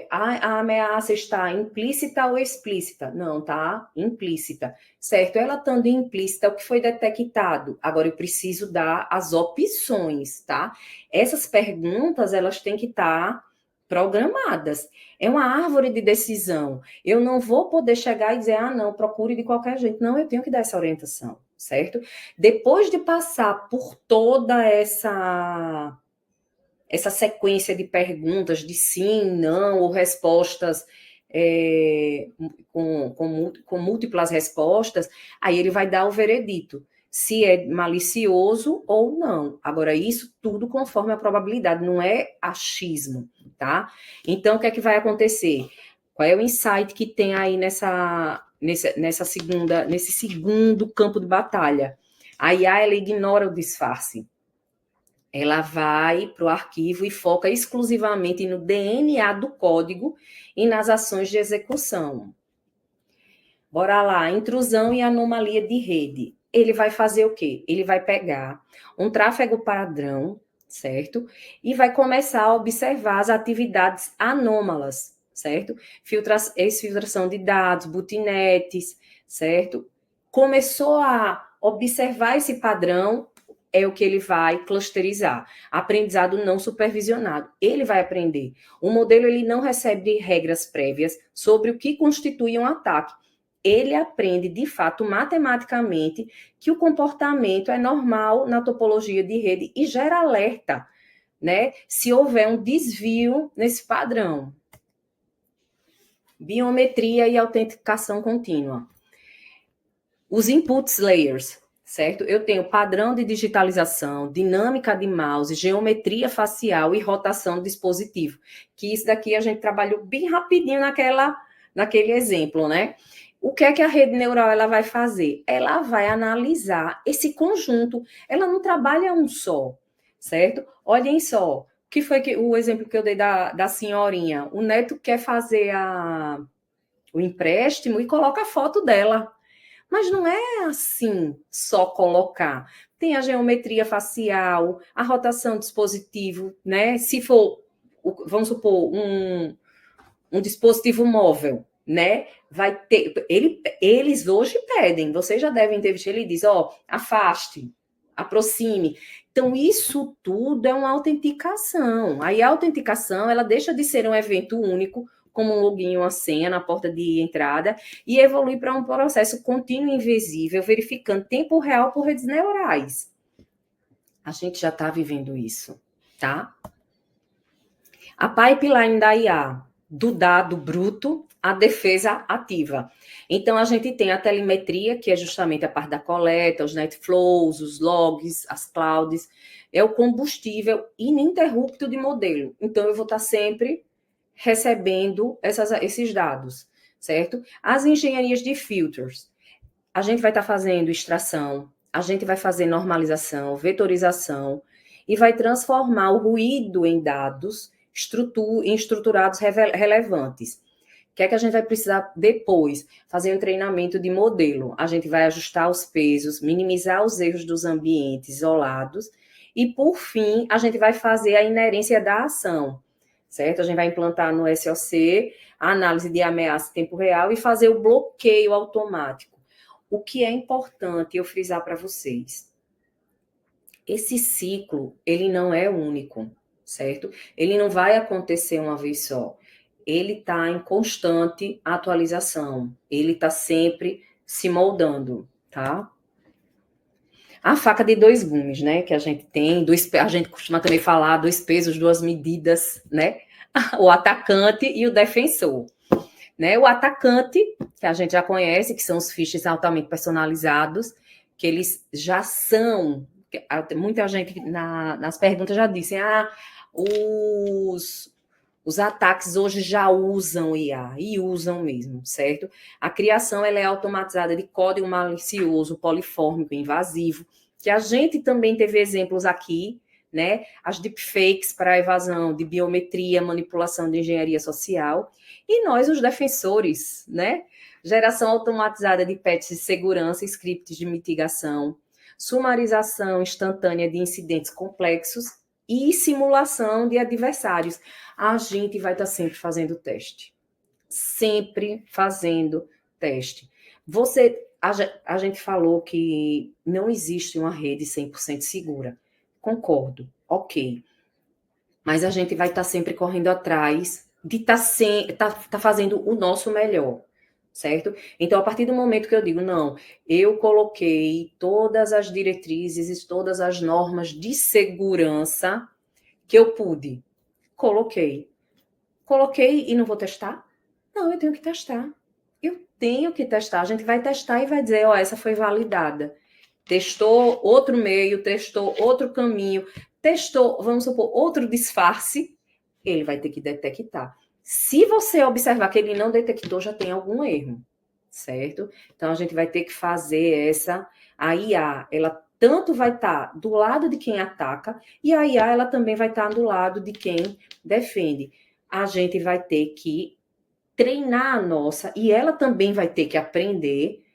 Speaker 1: A ameaça está implícita ou explícita? Não, tá implícita, certo? Ela estando implícita, o que foi detectado? Agora eu preciso dar as opções, tá? Essas perguntas, elas têm que estar programadas. É uma árvore de decisão. Eu não vou poder chegar e dizer, não, procure de qualquer jeito. Não, eu tenho que dar essa orientação, certo? Depois de passar por toda essa sequência de perguntas de sim, não, ou respostas com múltiplas respostas, aí ele vai dar o veredito, se é malicioso ou não. Agora, isso tudo conforme a probabilidade, não é achismo, tá? Então, o que é que vai acontecer? Qual é o insight que tem aí nesse segundo campo de batalha? A IA, ela ignora o disfarce. Ela vai para o arquivo e foca exclusivamente no DNA do código e nas ações de execução. Bora lá, intrusão e anomalia de rede. Ele vai fazer o quê? Ele vai pegar um tráfego padrão, certo? E vai começar a observar as atividades anômalas, certo? Exfiltração de dados, botnets, certo? Começou a observar esse padrão, é o que ele vai clusterizar. Aprendizado não supervisionado. Ele vai aprender. O modelo, ele não recebe regras prévias sobre o que constitui um ataque. Ele aprende, de fato, matematicamente, que o comportamento é normal na topologia de rede e gera alerta, né? Se houver um desvio nesse padrão. Biometria e autenticação contínua. Os inputs layers, certo? Eu tenho padrão de digitalização, dinâmica de mouse, geometria facial e rotação do dispositivo. Que isso daqui a gente trabalhou bem rapidinho naquele exemplo, né? O que é que a rede neural ela vai fazer? Ela vai analisar esse conjunto. Ela não trabalha um só, certo? Olhem só. Que foi o exemplo que eu dei da senhorinha? O neto quer fazer o empréstimo e coloca a foto dela. Mas não é assim, só colocar. Tem a geometria facial, a rotação do dispositivo, né? Se for, vamos supor, um dispositivo móvel, né? Vai ter. Eles hoje pedem, vocês já devem ter visto, ele diz, afaste, aproxime. Então, isso tudo é uma autenticação. Aí a autenticação, ela deixa de ser um evento único, como um login, uma senha na porta de entrada, e evolui para um processo contínuo e invisível, verificando tempo real por redes neurais. A gente já está vivendo isso, tá? A pipeline da IA, do dado bruto à defesa ativa. Então, a gente tem a telemetria, que é justamente a parte da coleta, os netflows, os logs, as clouds, é o combustível ininterrupto de modelo. Então, eu vou estar sempre recebendo esses dados, certo? As engenharias de filters, a gente vai estar fazendo extração, a gente vai fazer normalização, vetorização, e vai transformar o ruído em dados estruturados relevantes. O que é que a gente vai precisar depois? Fazer um treinamento de modelo. A gente vai ajustar os pesos, minimizar os erros dos ambientes isolados, e, por fim, a gente vai fazer a inerência da ação, certo? A gente vai implantar no SOC a análise de ameaça em tempo real e fazer o bloqueio automático. O que é importante eu frisar para vocês? Esse ciclo, ele não é único, certo? Ele não vai acontecer uma vez só. Ele está em constante atualização. Ele está sempre se moldando, tá? A faca de dois gumes, né, que a gente tem, a gente costuma também falar 2 pesos, 2 medidas, né, o atacante e o defensor. né? O atacante, que a gente já conhece, que são os phishing altamente personalizados, que eles já são... Muita gente nas perguntas já disse, os ataques hoje já usam IA, e usam mesmo, certo? A criação ela é automatizada de código malicioso, polifórmico, invasivo, que a gente também teve exemplos aqui, né? As deepfakes para evasão de biometria, manipulação de engenharia social, e nós, os defensores, né? Geração automatizada de patches de segurança, scripts de mitigação, sumarização instantânea de incidentes complexos e simulação de adversários. A gente vai estar sempre fazendo teste. Sempre fazendo teste. A gente falou que não existe uma rede 100% segura. Concordo, ok. Mas a gente vai estar sempre correndo atrás de estar fazendo o nosso melhor, certo? Então, a partir do momento que eu digo, não, eu coloquei todas as diretrizes, todas as normas de segurança que eu pude. Coloquei e não vou testar? Não, eu tenho que testar. A gente vai testar e vai dizer, essa foi validada. Testou outro meio, testou outro caminho, testou, vamos supor, outro disfarce, ele vai ter que detectar. Se você observar que ele não detectou, já tem algum erro, certo? Então, a gente vai ter que fazer a IA, ela tanto vai estar do lado de quem ataca, e a IA, ela também vai estar do lado de quem defende. A gente vai ter que treinar a nossa, e ela também vai ter que aprender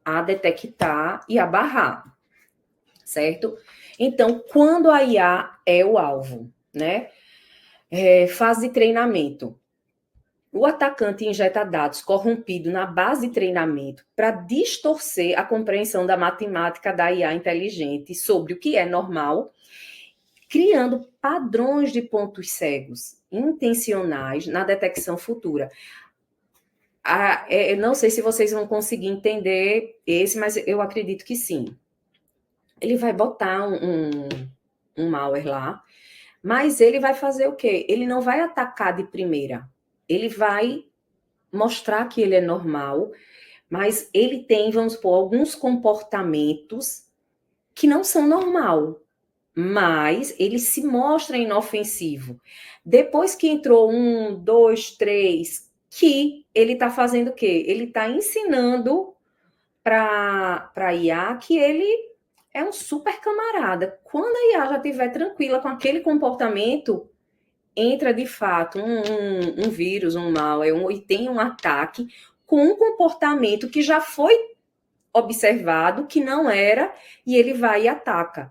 Speaker 1: a detectar e a barrar, certo? Então, quando a IA é o alvo, né? Fase de treinamento. O atacante injeta dados corrompidos na base de treinamento para distorcer a compreensão da matemática da IA inteligente sobre o que é normal, criando padrões de pontos cegos intencionais na detecção futura. Eu não sei se vocês vão conseguir entender mas eu acredito que sim. Ele vai botar um malware lá, mas ele vai fazer o quê? Ele não vai atacar de primeira. Ele vai mostrar que ele é normal, mas ele tem, vamos supor, alguns comportamentos que não são normal, mas ele se mostra inofensivo. Depois que entrou 1, 2, 3, que ele está fazendo o quê? Ele está ensinando para a IA que ele é um super camarada. Quando a IA já estiver tranquila com aquele comportamento, entra de fato um vírus, um malware, e tem um ataque com um comportamento que já foi observado, que não era, e ele vai e ataca.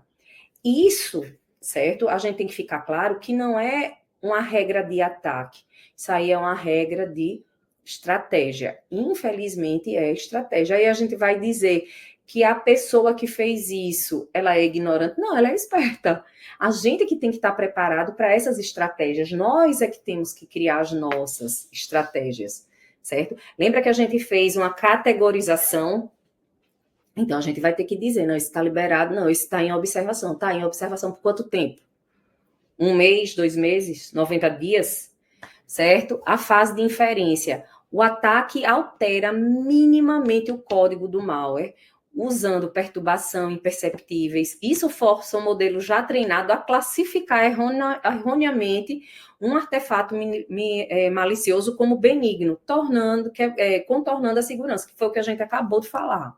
Speaker 1: Isso, certo? A gente tem que ficar claro que não é uma regra de ataque. Isso aí é uma regra de estratégia. Infelizmente, é estratégia. Aí a gente vai dizer que a pessoa que fez isso, ela é ignorante. Não, ela é esperta. A gente que tem que estar preparado para essas estratégias. Nós é que temos que criar as nossas estratégias, certo? Lembra que a gente fez uma categorização? Então, a gente vai ter que dizer, não, isso está liberado, não, isso está em observação. Está em observação por quanto tempo? 1 mês, 2 meses, 90 dias, certo? A fase de inferência. O ataque altera minimamente o código do malware, usando perturbação imperceptíveis. Isso força o modelo já treinado a classificar erroneamente um artefato malicioso como benigno, contornando a segurança, que foi o que a gente acabou de falar.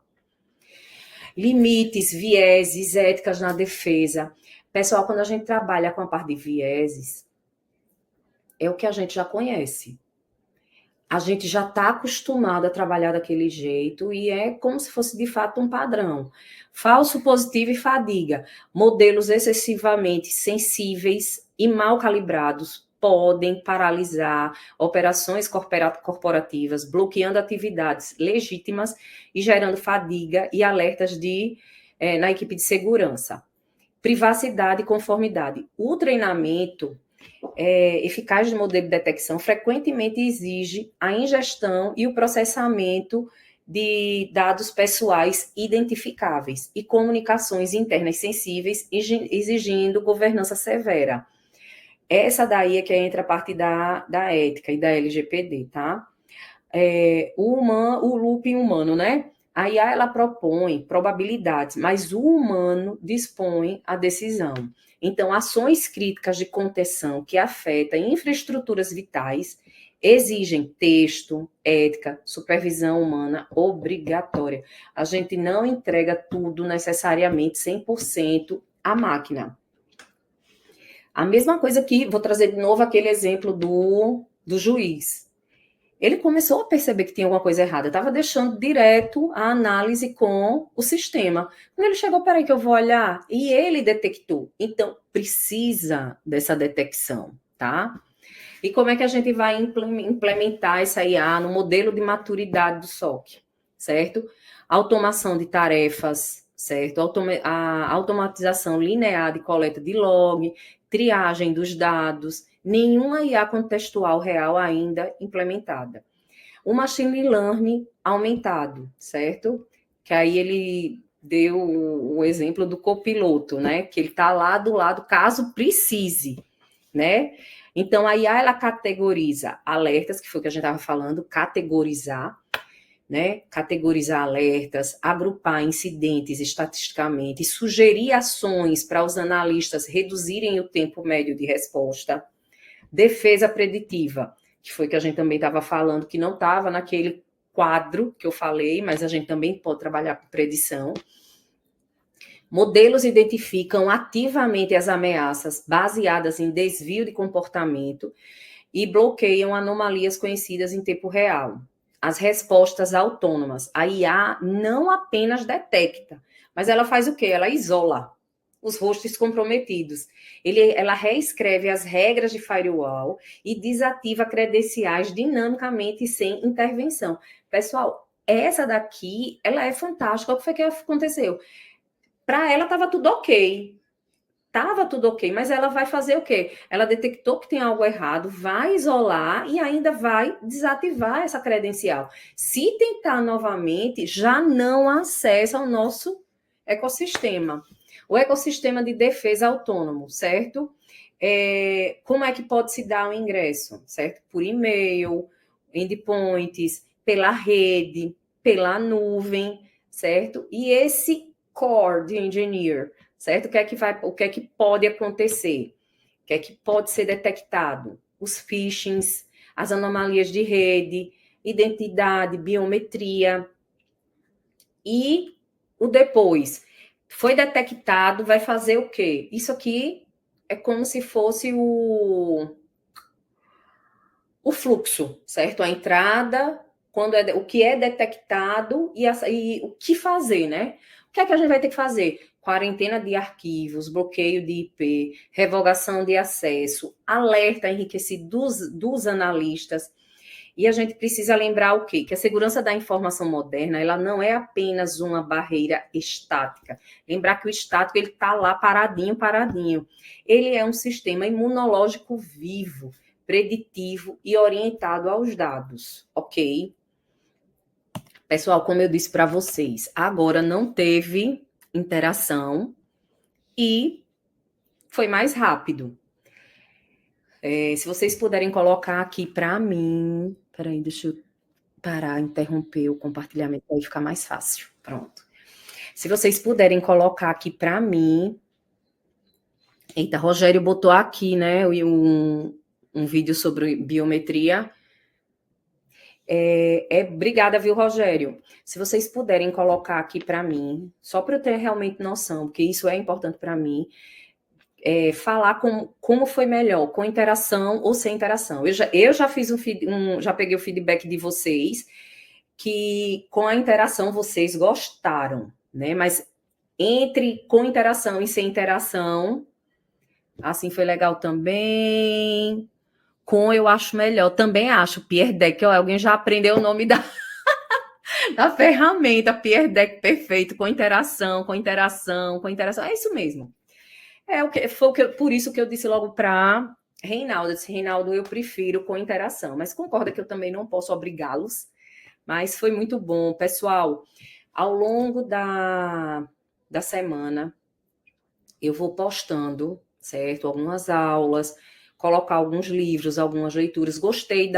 Speaker 1: Limites, vieses, éticas na defesa. Pessoal, quando a gente trabalha com a parte de vieses, é o que a gente já conhece. A gente já está acostumado a trabalhar daquele jeito e é como se fosse, de fato, um padrão. Falso positivo e fadiga. Modelos excessivamente sensíveis e mal calibrados podem paralisar operações corporativas, bloqueando atividades legítimas e gerando fadiga e alertas na equipe de segurança. Privacidade e conformidade. O treinamento eficaz de modelo de detecção frequentemente exige a ingestão e o processamento de dados pessoais identificáveis e comunicações internas sensíveis, exigindo governança severa. Essa daí é que entra a parte da ética e da LGPD, tá? o looping humano, né? A IA, ela propõe probabilidades, mas o humano dispõe a decisão. Então, ações críticas de contenção que afetam infraestruturas vitais exigem texto, ética, supervisão humana obrigatória. A gente não entrega tudo necessariamente 100% à máquina. A mesma coisa que, vou trazer de novo aquele exemplo do juiz. Ele começou a perceber que tinha alguma coisa errada, estava deixando direto a análise com o sistema. Quando ele chegou, peraí que eu vou olhar, e ele detectou. Então, precisa dessa detecção, tá? E como é que a gente vai implementar essa IA no modelo de maturidade do SOC, certo? Automação de tarefas, certo? A automatização linear de coleta de log, triagem dos dados, nenhuma IA contextual real ainda implementada. O machine learning aumentado, certo? Que aí ele deu o exemplo do copiloto, né? Que ele está lá do lado caso precise, né? Então, a IA, ela categoriza alertas, que foi o que a gente estava falando, categorizar, né? Categorizar alertas, agrupar incidentes estatisticamente, sugerir ações para os analistas reduzirem o tempo médio de resposta. Defesa preditiva, que foi que a gente também estava falando, que não estava naquele quadro que eu falei, mas a gente também pode trabalhar com predição. Modelos identificam ativamente as ameaças baseadas em desvio de comportamento e bloqueiam anomalias conhecidas em tempo real. As respostas autônomas. A IA não apenas detecta, mas ela faz o quê? Ela isola os rostos comprometidos. Ela reescreve as regras de firewall e desativa credenciais dinamicamente sem intervenção. Pessoal, essa daqui, ela é fantástica. O que foi que aconteceu? Para ela estava tudo ok. Estava tudo ok, mas ela vai fazer o quê? Ela detectou que tem algo errado, vai isolar e ainda vai desativar essa credencial. Se tentar novamente, já não acessa o nosso ecossistema. O ecossistema de defesa autônomo, certo? Como é que pode se dar o ingresso, certo? Por e-mail, endpoints, pela rede, pela nuvem, certo? E esse core de engineer, certo? O que é que pode acontecer? O que é que pode ser detectado? Os phishings, as anomalias de rede, identidade, biometria. E o depois. Foi detectado, vai fazer o quê? Isso aqui é como se fosse o fluxo, certo? A entrada, o que é detectado e o que fazer, né? O que é que a gente vai ter que fazer? Quarentena de arquivos, bloqueio de IP, revogação de acesso, alerta enriquecido dos analistas. E a gente precisa lembrar o quê? Que a segurança da informação moderna, ela não é apenas uma barreira estática. Lembrar que o estático, ele está lá paradinho. Ele é um sistema imunológico vivo, preditivo e orientado aos dados, ok? Pessoal, como eu disse para vocês, agora não teve interação e foi mais rápido. Se vocês puderem colocar aqui para mim... Peraí, deixa eu parar, interromper o compartilhamento, aí fica mais fácil. Pronto. Se vocês puderem colocar aqui para mim... Eita, Rogério botou aqui, né, um vídeo sobre biometria. Obrigada, viu, Rogério? Se vocês puderem colocar aqui para mim, só para eu ter realmente noção, porque isso é importante para mim, falar como foi melhor, com interação ou sem interação. Eu já fiz já peguei o feedback de vocês, que com a interação vocês gostaram, né? Mas com interação e sem interação, assim foi legal também. Eu acho melhor, também acho, Peer Deck, alguém já aprendeu o nome da ferramenta, Peer Deck, perfeito, com interação, é isso mesmo. Por isso que eu disse logo para Reinaldo, Reinaldo, eu prefiro com interação, mas concorda que eu também não posso obrigá-los, mas foi muito bom. Pessoal, ao longo da semana, eu vou postando, certo, algumas aulas, colocar alguns livros, algumas leituras. Gostei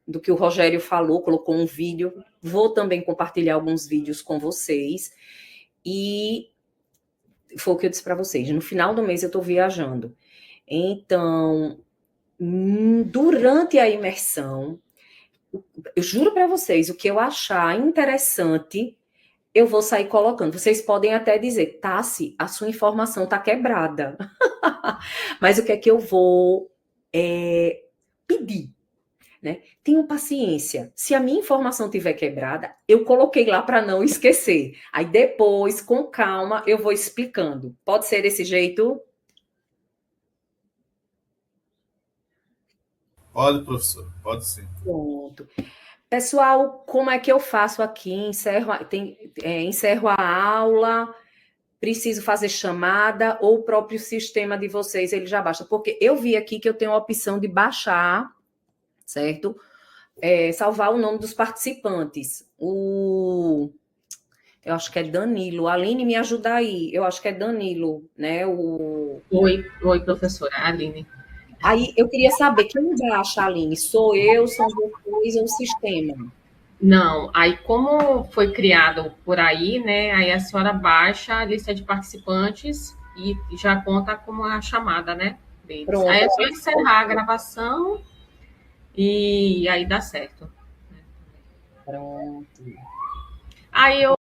Speaker 1: do que o Rogério falou, colocou um vídeo, vou também compartilhar alguns vídeos com vocês, e foi o que eu disse para vocês, no final do mês eu estou viajando. Então, durante a imersão, eu juro para vocês, o que eu achar interessante, eu vou sair colocando. Vocês podem até dizer, Tassi, a sua informação está quebrada. Mas o que é que eu vou pedir? Né? Tenham paciência. Se a minha informação estiver quebrada, eu coloquei lá para não esquecer. Aí depois, com calma, eu vou explicando. Pode ser desse jeito?
Speaker 7: Pode, professor. Pode sim.
Speaker 1: Pronto. Pessoal, como é que eu faço aqui? Encerro a aula, preciso fazer chamada, ou o próprio sistema de vocês, ele já baixa? Porque eu vi aqui que eu tenho a opção de baixar, certo? Salvar o nome dos participantes. Eu acho que é Danilo. Aline, me ajuda aí. Eu acho que é Danilo, né?
Speaker 10: Oi, professora. Aline.
Speaker 1: Aí, eu queria saber, quem baixa, Aline? Sou eu, são vocês ou o sistema?
Speaker 10: Não, aí como foi criado por aí, né? Aí a senhora baixa a lista de participantes e já conta como a chamada, né? Pronto. Aí é só encerrar a gravação e aí dá certo.
Speaker 1: Pronto.
Speaker 10: Aí eu